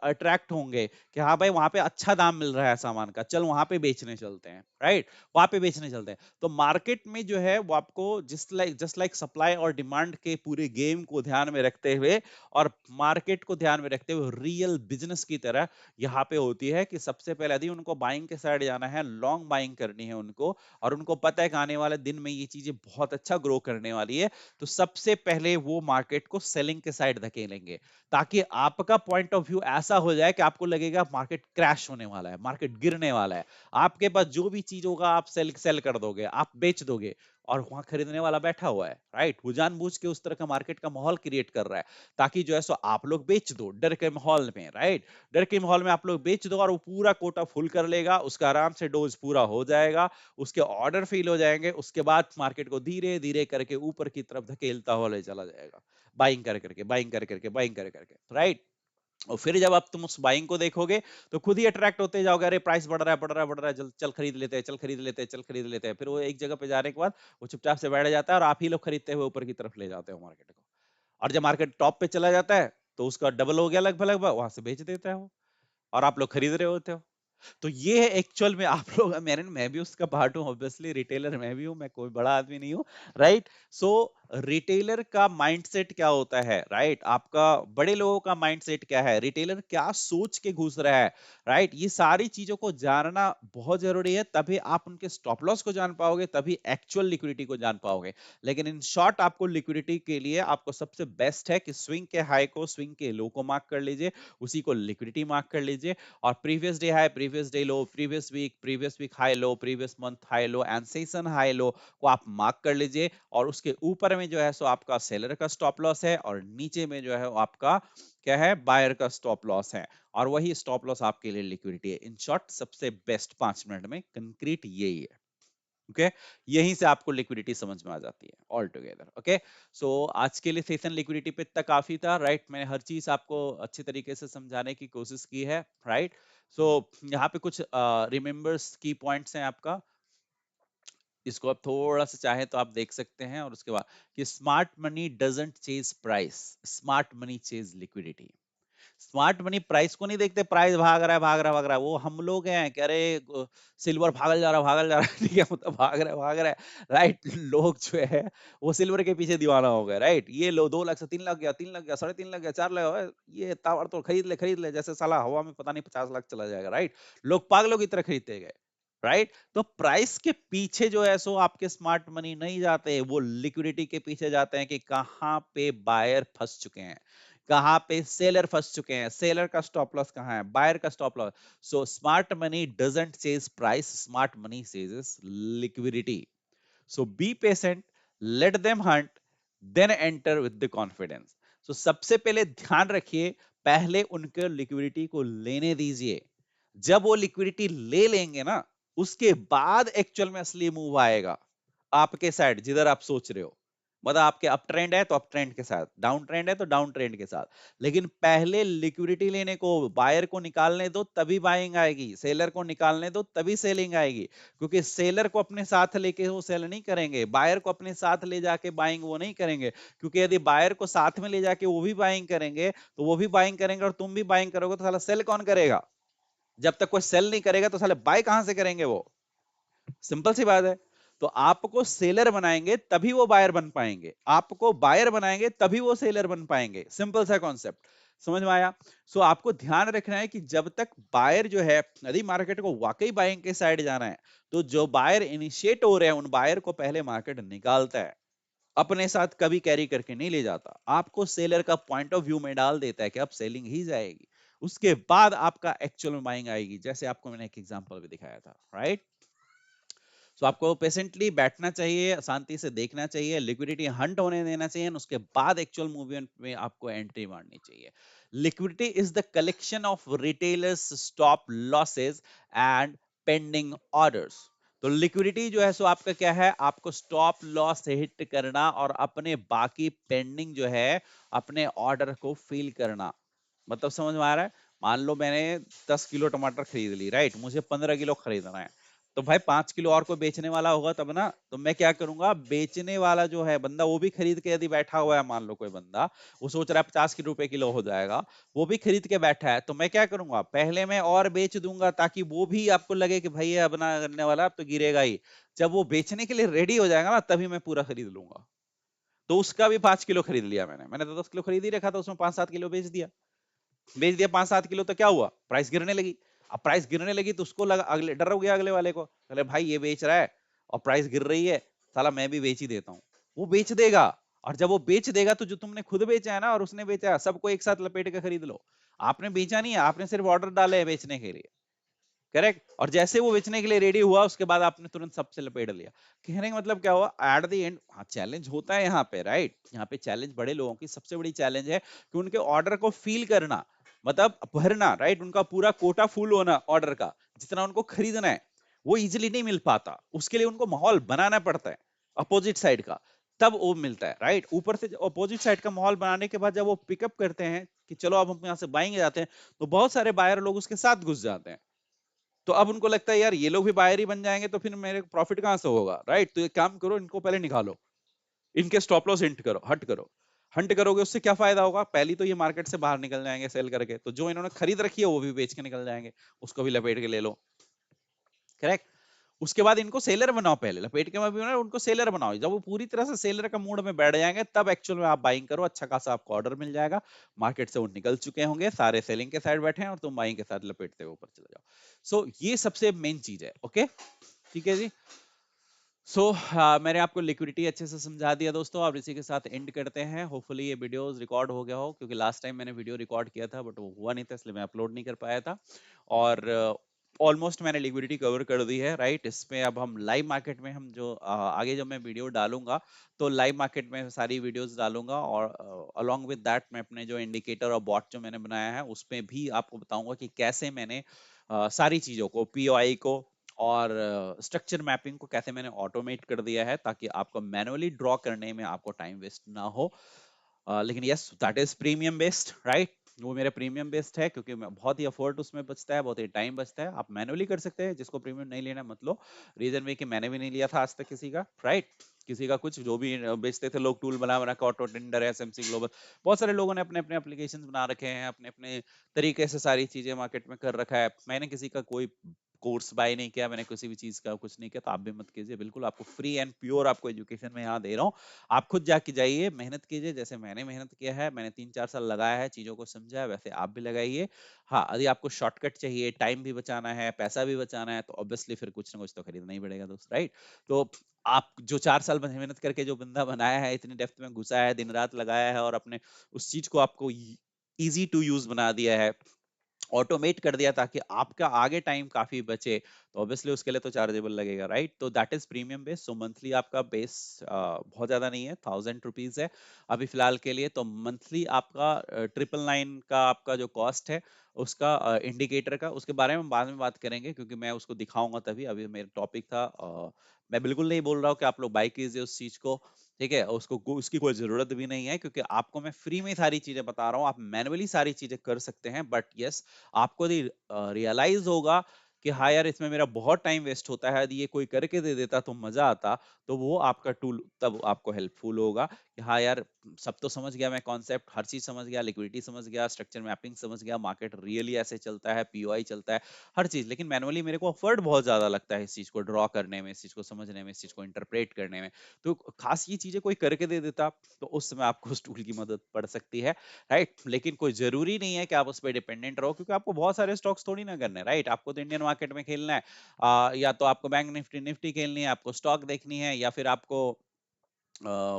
अट्रैक्ट होंगे कि हाँ भाई वहां पे अच्छा दाम मिल रहा है सामान का, चल वहां पे बेचने चलते हैं, राइट, वहां पे बेचने चलते हैं। तो मार्केट में जो है वो आपको जस्ट लाइक सप्लाई और डिमांड के पूरे गेम को ध्यान में रखते हुए और मार्केट को ध्यान में रखते हुए रियल बिजनेस की तरह यहाँ पे होती है कि सबसे पहले यदि उनको बाइंग के साइड जाना है, लॉन्ग बाइंग करनी है उनको, और उनको पता है कि आने वाले दिन में ये चीजें बहुत अच्छा ग्रो करने वाली है, तो सबसे पहले वो मार्केट को सेलिंग के साइड धकेलेंगे, ताकि आपका पॉइंट ऑफ व्यू ऐसा हो जाए कि आपको लगेगा मार्केट क्रैश होने वाला है, मार्केट गिरने वाला है। आपके पास जो भी चीज होगा आप सेल सेल कर दोगे, आप बेच दोगे, और वहां खरीदने वाला बैठा हुआ है, राइट। वो जानबूझ के उस तरह का मार्केट का माहौल क्रिएट कर रहा है ताकि जो है सो आप लोग बेच दो डर के माहौल में, राइट। डर के माहौल में आप लोग बेच दो और वो पूरा कोटा फुल कर लेगा, उसका आराम से डोज पूरा हो जाएगा, उसके ऑर्डर फिल हो जाएंगे, उसके बाद मार्केट को धीरे धीरे करके ऊपर की तरफ धकेलता हुआ ले चला जाएगा, बाइंग कर करके बाइंग कर करके बाइंग कर करके, राइट। और फिर जब आप तुम उस बाइंग को देखोगे तो खुद ही अट्रैक्ट होते जाओगे, अरे प्राइस बढ़ रहा है बढ़ रहा है बढ़ रहा है, चल चल खरीद लेते हैं, चल खरीद लेते हैं, चल खरीद लेते हैं। फिर वो एक जगह पे जाने के बाद वो चुपचाप से बैठ जाता है और आप ही लोग खरीदते हुए ऊपर की तरफ ले जाते हो मार्केट को। और जब मार्केट टॉप पे चला जाता है तो उसका डबल हो गया लगभग लगभग, वहां से बेच देता है वो, और आप लोग खरीद रहे होते हो। तो ये है एक्चुअल में आप लोग, मैं भी उसका पार्ट हूँ, ऑब्वियसली रिटेलर मैं भी हूँ, मैं कोई बड़ा आदमी नहीं हूँ, राइट। सो रिटेलर का माइंडसेट क्या होता है, राइट, आपका बड़े लोगों का माइंडसेट क्या है, रिटेलर क्या सोच के घुस रहा है, राइट। ये सारी चीजों को जानना बहुत जरूरी है, तभी आप उनके स्टॉप लॉस को जान पाओगे, तभी एक्चुअल लिक्विडिटी को जान पाओगे। लेकिन इन शॉर्ट आपको लिक्विडिटी के लिए आपको सबसे बेस्ट है कि स्विंग के हाई को, स्विंग के लो को मार्क कर लीजिए, उसी को लिक्विडिटी मार्क कर लीजिए, और previous day high, previous day low, previous week high low, previous month high low and session high low को आप मार्क कर लीजिए। और उसके ऊपर में जो है सो आपका सेलर का स्टॉप लॉस है, और नीचे में जो है वो आपका क्या है, बायर का स्टॉप लॉस है, और वही स्टॉप लॉस आपके लिए लिक्विडिटी है। इन शॉर्ट सबसे बेस्ट 5 मिनट में कंक्रीट यही है, ओके। यहीं से आपको लिक्विडिटी समझ में आ जाती है ऑल टुगेदर, ओके। सो आज के लिए सेशन लिक्विडिटी पे इतना काफी था, राइट। मैंने हर चीज आपको अच्छे तरीके से समझाने की कोशिश की है, राइट। सो यहाँ पे कुछ रिमेंबर्स की पॉइंट्स हैं आपका, इसको आप थोड़ा सा चाहे तो आप देख सकते हैं। और उसके बाद कि smart money doesn't chase price, smart money chase liquidity. Smart money price को नहीं देखते, प्राइस भाग रहा है भाग रहा है भाग रहा है, वो हम लोग हैं कि अरे सिल्वर भागल जा रहा है ठीक है, मतलब भाग रहा है, राइट। लोग जो है वो सिल्वर के पीछे दीवाना हो गए, राइट। ये लो 2 लाख से 3 लाख गया, 3 लाख गया, 3.5 लाख गया, 4 लाख ओए, ये ताबड़ तो खरीद ले जैसे साला हवा में पता नहीं 50 लाख चला जाएगा, राइट। लोग पागलों की तरह खरीदते गए, राइट। तो प्राइस के पीछे जो है सो आपके स्मार्ट मनी नहीं जाते, वो लिक्विडिटी के पीछे जाते हैं कि कहां पे बायर फंस चुके हैं। कहां पे सेलर फंस चुके हैं, सेलर का स्टॉप लॉस कहां है, बायर का stop loss. So smart money doesn't chase price, smart money chases liquidity. So be patient, let them hunt, then enter with the confidence. So सबसे पहले ध्यान रखिए, पहले उनके लिक्विडिटी को लेने दीजिए। जब वो लिक्विडिटी ले लेंगे ना, उसके बाद एक्चुअल में असली मूव आएगा आपके साइड, जिधर आप सोच रहे हो। मतलब आपके अप ट्रेंड है तो अप ट्रेंड के साथ, डाउन ट्रेंड है तो डाउन ट्रेंड के साथ। लेकिन पहले लिक्विडिटी लेने को, बायर को निकालने दो, तभी बाइंग आएगी। सेलर को निकालने दो, तभी सेलिंग आएगी। क्योंकि सेलर को अपने साथ लेके वो सेल नहीं करेंगे, बायर को अपने साथ ले जाके बाइंग वो नहीं करेंगे। क्योंकि यदि बायर को साथ में ले जाके वो भी बाइंग करेंगे, तो वो भी बाइंग करेंगे और तुम भी बाइंग करोगे, तो साला सेल कौन करेगा? जब तक कोई सेल नहीं करेगा तो साले बाय कहां से करेंगे वो? सिंपल सी बात है। तो आपको सेलर बनाएंगे तभी वो बायर बन पाएंगे, आपको बायर बनाएंगे तभी वो सेलर बन पाएंगे। सिंपल सा कॉन्सेप्ट, समझ में आया? सो आपको ध्यान रखना है कि जब तक बायर जो है, यदि मार्केट को वाकई बाइंग के साइड जाना है, तो जो बायर इनिशिएट हो रहे हैं, उन बायर को पहले मार्केट निकालता है, अपने साथ कभी कैरी करके नहीं ले जाता, आपको सेलर का पॉइंट ऑफ व्यू में डाल देता है कि अब सेलिंग ही जाएगी। उसके बाद आपका एक्चुअल में बाइंग आएगी, जैसे आपको मैंने एक एग्जांपल भी दिखाया था, राइट? सो आपको पेशेंटली बैठना चाहिए, शांति से देखना चाहिए, लिक्विडिटी हंट होने देना चाहिए, और उसके बाद एक्चुअल मूवमेंट में आपको एंट्री मारनी चाहिए। Liquidity is the collection of retailers stop losses and pending orders. तो लिक्विडिटी जो है सो आपका क्या है, आपको स्टॉप लॉस हिट करना और अपने बाकी पेंडिंग जो है अपने ऑर्डर को फिल करना। मतलब समझ में आ रहा है? मान लो मैंने 10 किलो टमाटर खरीद ली, राइट, मुझे 15 किलो खरीदना है। तो भाई 5 किलो और कोई बेचने वाला होगा तब ना, तो मैं क्या करूंगा, बेचने वाला जो है बंदा, वो भी खरीद के यदि बैठा हुआ है, मान लो कोई बंदा वो सोच रहा है 50 रुपए किलो हो जाएगा, वो भी खरीद के बैठा है, तो मैं क्या करूंगा, पहले मैं और बेच दूंगा, ताकि वो भी आपको लगे कि भाई ये अपना करने वाला, अब तो गिरेगा ही। जब वो बेचने के लिए रेडी हो जाएगा ना, तभी मैं पूरा खरीद लूंगा। तो उसका भी 5 किलो खरीद लिया मैंने, तो 10 किलो खरीद ही रखा था, उसमें 5-7 किलो बेच दिया। बेच दिया 5-7 किलो, तो क्या हुआ, प्राइस गिरने लगी। अब प्राइस गिरने लगी तो उसको लगा, अगले डर हो गया अगले वाले को, अरे भाई ये बेच रहा है और प्राइस गिर रही है, साला मैं भी बेच ही देता हूँ। वो बेच देगा। और जब वो बेच देगा तो जो तुमने खुद बेचा है ना और उसने बेचा है, सबको एक साथ लपेट के खरीद लो। आपने बेचा नहीं है, आपने सिर्फ ऑर्डर डाले हैं बेचने के लिए। करेक्ट। और जैसे वो बेचने के लिए रेडी हुआ, उसके बाद आपने तुरंत सबसे लपेट लिया। कहने का मतलब क्या हुआ, एट द एंड, हाँ चैलेंज होता है यहाँ पे, राइट, यहाँ पे चैलेंज बड़े लोगों की सबसे बड़ी चैलेंज है कि उनके ऑर्डर को फील करना, मतलब भरना, राइट, उनका पूरा कोटा फुल होना ऑर्डर का, जितना उनको खरीदना है, वो इजिली नहीं मिल पाता। उसके लिए उनको माहौल बनाना पड़ता है अपोजिट साइड का, तब वो मिलता है, राइट। ऊपर से अपोजिट साइड का माहौल बनाने के बाद जब वो पिकअप करते हैं कि चलो अब हम यहाँ से बाइंग जाते हैं, तो बहुत सारे बायर लोग उसके साथ घुस जाते हैं। तो अब उनको लगता है यार ये लोग भी बायर ही बन जाएंगे, तो फिर मेरे प्रॉफिट कहां से होगा, राइट। तो एक काम करो, इनको पहले निकालो, इनके स्टॉप लॉस हिंट करो, हट करो। हंट करोगे उससे क्या फायदा होगा, पहली तो ये मार्केट से बाहर निकल जाएंगे सेल करके, तो जो इन्होंने खरीद रखी है वो भी बेच के निकल जाएंगे, उसको भी लपेट के ले लो। करेक्ट। उसके बाद इनको सेलर बनाओ, पहले लपेट के में भी बनाओ, उनको सेलर बनाओ। जब वो पूरी तरह से सेलर का मूड में बैठ जाएंगे, तब एक्चुअल में आप बाइंग करो, अच्छा खासा आपको ऑर्डर मिल जाएगा। मार्केट से वो निकल चुके होंगे, सारे सेलिंग के साइड बैठे हैं और तुम बाइंग के साथ लपेटते हुए ऊपर चले जाओ। सो ये सबसे मेन चीज है, ओके। ठीक है जी। मैंने आपको लिक्विडिटी अच्छे से समझा दिया दोस्तों। अब इसी के साथ एंड करते हैं। होपफुली ये वीडियोस रिकॉर्ड हो गया हो, क्योंकि लास्ट टाइम मैंने वीडियो रिकॉर्ड किया था बट वो हुआ नहीं था, इसलिए मैं अपलोड नहीं कर पाया था। और ऑलमोस्ट मैंने लिक्विडिटी कवर कर दी है, राइट। इसमें अब हम लाइव मार्केट में, हम जो आगे जब मैं वीडियो डालूंगा, तो लाइव मार्केट में सारी वीडियोस डालूंगा, और अलोंग विद दैट मैं अपने जो इंडिकेटर और बॉट जो मैंने बनाया है उसमें भी आपको बताऊंगा कि कैसे मैंने सारी चीजों को, पीओआई को और स्ट्रक्चर मैपिंग को कैसे मैंने ऑटोमेट कर दिया है, ताकि आपको मैनुअली ड्रॉ करने में आपको टाइम वेस्ट ना हो। लेकिन yes, that is premium based, right. वो मेरा प्रीमियम बेस्ड है, क्योंकि बहुत ही एफर्ट उसमें बचता है, बहुत ही टाइम बचता है। आप मैनुअली कर सकते हैं, जिसको प्रीमियम नहीं लेना मत लो। रीजन में कि मैंने भी नहीं लिया था आज तक किसी का, राइट। किसी का कुछ जो भी बेचते थे लोग, टूल बना बना के, ऑटो टेंडर है, एसएमसी ग्लोबल, बहुत सारे लोगों ने अपने अपने एप्लीकेशन बना रखे हैं, अपने अपने तरीके से सारी चीजें मार्केट में कर रखा है। मैंने किसी का कोई कोर्स बाय नहीं किया, मैंने किसी भी चीज का कुछ नहीं किया, तो आप भी मत कीजिए। बिल्कुल आपको फ्री एंड प्योर आपको एजुकेशन में यहाँ दे रहा हूँ। आप खुद जाके जाइए, मेहनत कीजिए, जैसे मैंने मेहनत किया है, मैंने 3-4 साल लगाया है, चीजों को समझा है, वैसे आप भी लगाइए। हाँ, यदि आपको शॉर्टकट चाहिए, टाइम भी बचाना है, पैसा भी बचाना है, तो ऑब्वियसली फिर कुछ ना कुछ तो खरीदना ही पड़ेगा दोस्त, राइट? तो आप जो 4 साल मेहनत करके जो बंदा बनाया है, इतनी डेप्थ में घुसा है, दिन रात लगाया है, और अपने उस चीज को आपको इजी टू यूज बना दिया है, ऑटोमेट कर दिया, ताकि आपका आगे टाइम काफी बचे, तो ऑब्वियसली उसके लिए तो चार्जेबल लगेगा, राइट? तो that is premium base. So monthly आपका बेस बहुत ज्यादा नहीं है, 1000 रुपीज है अभी फिलहाल के लिए। तो मंथली आपका 999 का आपका जो कॉस्ट है, उसका इंडिकेटर का, उसके बारे में बाद में बात करेंगे, क्योंकि मैं उसको दिखाऊंगा तभी। अभी मेरा टॉपिक था, मैं बिल्कुल नहीं बोल रहा हूँ कि आप लोग बाय कीजिए उस चीज को, ठीक है? उसको उसकी कोई जरूरत भी नहीं है, क्योंकि आपको मैं फ्री में सारी चीजें बता रहा हूँ, आप मैनुअली सारी चीजें कर सकते हैं। बट यस, आपको रियलाइज होगा कि हाँ यार, इसमें मेरा बहुत टाइम वेस्ट होता है, यदि ये कोई करके दे देता तो मजा आता, तो वो आपका टूल तब आपको हेल्पफुल होगा कि हाँ यार, सब तो समझ गया मैं, कॉन्सेप्ट हर चीज समझ गया, लिक्विडिटी समझ गया, स्ट्रक्चर मैपिंग समझ गया, मार्केट रियली ऐसे चलता है, पीओआई चलता है, हर चीज। लेकिन मैनुअली मेरे को एफर्ट बहुत ज्यादा लगता है इस चीज को ड्रॉ करने में, इस चीज को समझने में, इस चीज को इंटरप्रेट करने में। तो खास ये चीजें कोई करके दे देता, तो उस समय आपको उस टूल की मदद पड़ सकती है, राइट? लेकिन कोई जरूरी नहीं है कि आप उस पर डिपेंडेंट रहो, क्योंकि आपको बहुत सारे स्टॉक्स थोड़ी ना करने, राइट? आपको तो इंडियन मार्केट में खेलना है, या तो आपको बैंक निफ्टी निफ्टी खेलनी है, आपको स्टॉक देखनी है, या फिर आपको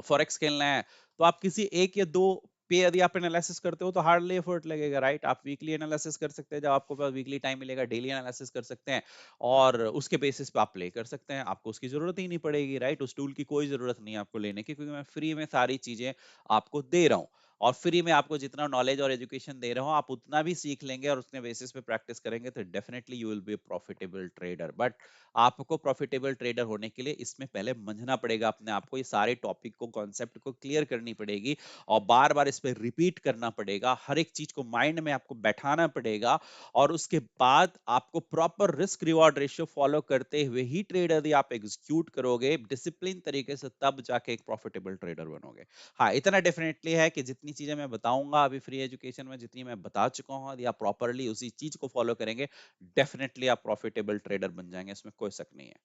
फॉरेक्स खेलना है। तो आप किसी एक या दो पे यदि आप एनालिसिस करते हो, तो हार्डली एफर्ट लगेगा, राइट? आप वीकली एनालिसिस कर सकते हैं, जब आपको पास वीकली टाइम मिलेगा, डेली एनालिसिस कर सकते हैं, और उसके बेसिस पे आप प्ले कर सकते हैं। आपको उसकी जरूरत ही नहीं पड़ेगी, राइट? उस टूल की कोई जरूरत नहीं है आपको लेने की, क्योंकि मैं फ्री में सारी चीजें आपको दे रहा हूँ, और फ्री में आपको जितना नॉलेज और एजुकेशन दे रहा हूँ, आप उतना भी सीख लेंगे, और उसके बेसिस पे प्रैक्टिस करेंगे, तो definitely you will be profitable trader. But आपको प्रॉफिटेबल ट्रेडर होने के लिए इसमें पहले मंझना पड़ेगा अपने आप को, ये सारे टॉपिक को, कॉन्सेप्ट को क्लियर करनी पड़ेगी, और बार बार इस पे रिपीट करना पड़ेगा, हर एक चीज को माइंड में आपको बैठाना पड़ेगा, और उसके बाद आपको proper risk reward ratio follow करते हुए ही ट्रेड यदि आप एग्जीक्यूट करोगे डिसिप्लिन तरीके से, तब जाके एक प्रॉफिटेबल ट्रेडर बनोगे। हाँ, इतना डेफिनेटली है कि जितनी चीजें मैं बताऊंगा अभी फ्री एजुकेशन में, जितनी मैं बता चुका हूँ, यदि आप प्रॉपरली उसी चीज को फॉलो करेंगे, डेफिनेटली आप प्रॉफिटेबल ट्रेडर बन जाएंगे, इसमें कोई शक नहीं है।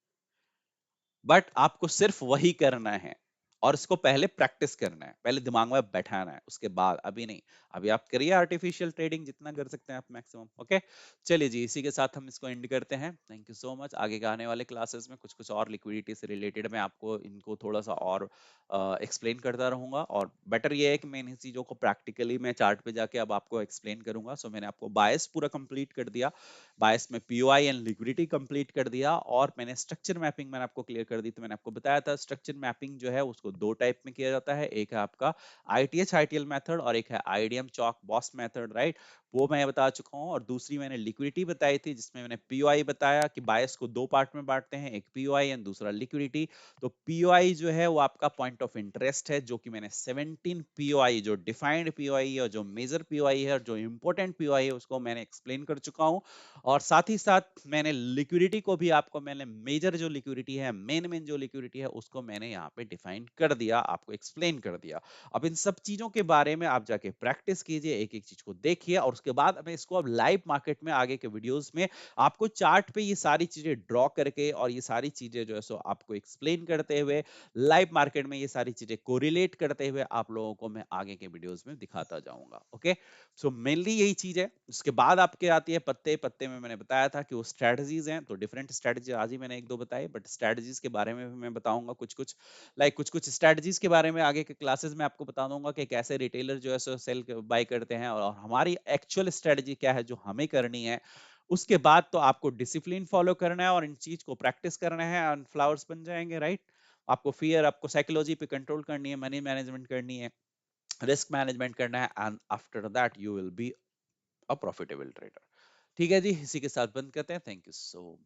बट आपको सिर्फ वही करना है, और इसको पहले प्रैक्टिस करना है, पहले दिमाग में बैठाना है, उसके बाद, अभी नहीं। अभी आप करिए आर्टिफिशियल ट्रेडिंग, जितना कर सकते हैं आप मैक्सिमम, ओके? चलिए जी, इसी के साथ हम इसको एंड करते हैं। Thank you so much. आगे के आने वाले क्लासेस में कुछ कुछ और लिक्विडिटी से रिलेटेड मैं आपको इनको थोड़ा सा और एक्सप्लेन करता रहूंगा, और बेटर ये है कि मैं इन चीजों को प्रैक्टिकली मैं चार्ट पे जाके अब आपको एक्सप्लेन करूंगा। सो मैंने आपको बायस पूरा कंप्लीट कर दिया, बायस में पीओआई एंड लिक्विडिटी कंप्लीट कर दिया, और मैंने स्ट्रक्चर मैपिंग मैंने आपको क्लियर कर दी। तो मैंने आपको बताया था स्ट्रक्चर मैपिंग जो है उसको दो टाइप में किया जाता है, एक है आपका आईटीएच आईटीएल मेथड, और एक है आईडीएम चौक बॉस मेथड, राइट? वो मैं बता चुका हूँ। और दूसरी मैंने लिक्विडिटी बताई थी, जिसमें मैंने पीओआई बताया कि बायस को दो पार्ट में बांटते हैं, एक पीओआई एंड दूसरा लिक्विडिटी। तो पीओआई जो है वो आपका पॉइंट ऑफ इंटरेस्ट है, जो कि मैंने 17 पीओआई, जो डिफाइंड पीओआई है और जो मेजर पीओआई है और जो इंपॉर्टेंट पीओआई है, उसको मैंने एक्सप्लेन कर चुका हूँ। और साथ ही साथ मैंने लिक्विडिटी को भी आपको, मैंने मेजर जो लिक्विडिटी है, मेन मेन जो लिक्विडिटी है, उसको मैंने यहाँ पे डिफाइन कर दिया, आपको एक्सप्लेन कर दिया। अब इन सब चीजों के बारे में आप जाके प्रैक्टिस कीजिए, एक एक चीज को देखिए, और उसके बाद मैं इसको अब लाइव मार्केट में आगे के वीडियोस में आपको चार्ट पे ये सारी चीजें ड्रॉ करके, और ये सारी चीजें जो है सो आपको एक्सप्लेन करते हुए, लाइव मार्केट में ये सारी चीजें कोरिलेट करते हुए आप लोगों को मैं आगे के वीडियोस में दिखाता जाऊंगा, ओके? सो मेनली यही चीज है। उसके बाद आपके आती है पत्ते। पत्ते में मैंने बताया था कि वो स्ट्रेटजीज हैं, तो डिफरेंट स्ट्रेटजी आज ही मैंने एक दो बताए, बट स्ट्रेटजीज के बारे में भी मैं बताऊंगा कुछ कुछ, लाइक कुछ कुछ स्ट्रेटजीज के बारे में आगे के क्लासेस में आपको बता दूंगा कि कैसे रिटेलर जो है सो सेल बाय करते हैं, और हमारी एक्चुअल स्ट्रेटजी क्या है जो हमें करनी है। उसके बाद तो आपको डिसिप्लिन फॉलो करना है, और इन चीज को प्रैक्टिस करना है, और फ्लावर्स बन जाएंगे, राइट? आपको फियर, आपको साइकोलॉजी पे कंट्रोल करनी है, मनी मैनेजमेंट करनी है, रिस्क मैनेजमेंट करना है, and after that you will be a profitable trader. ठीक है जी, इसी के साथ बंद करते हैं। Thank you so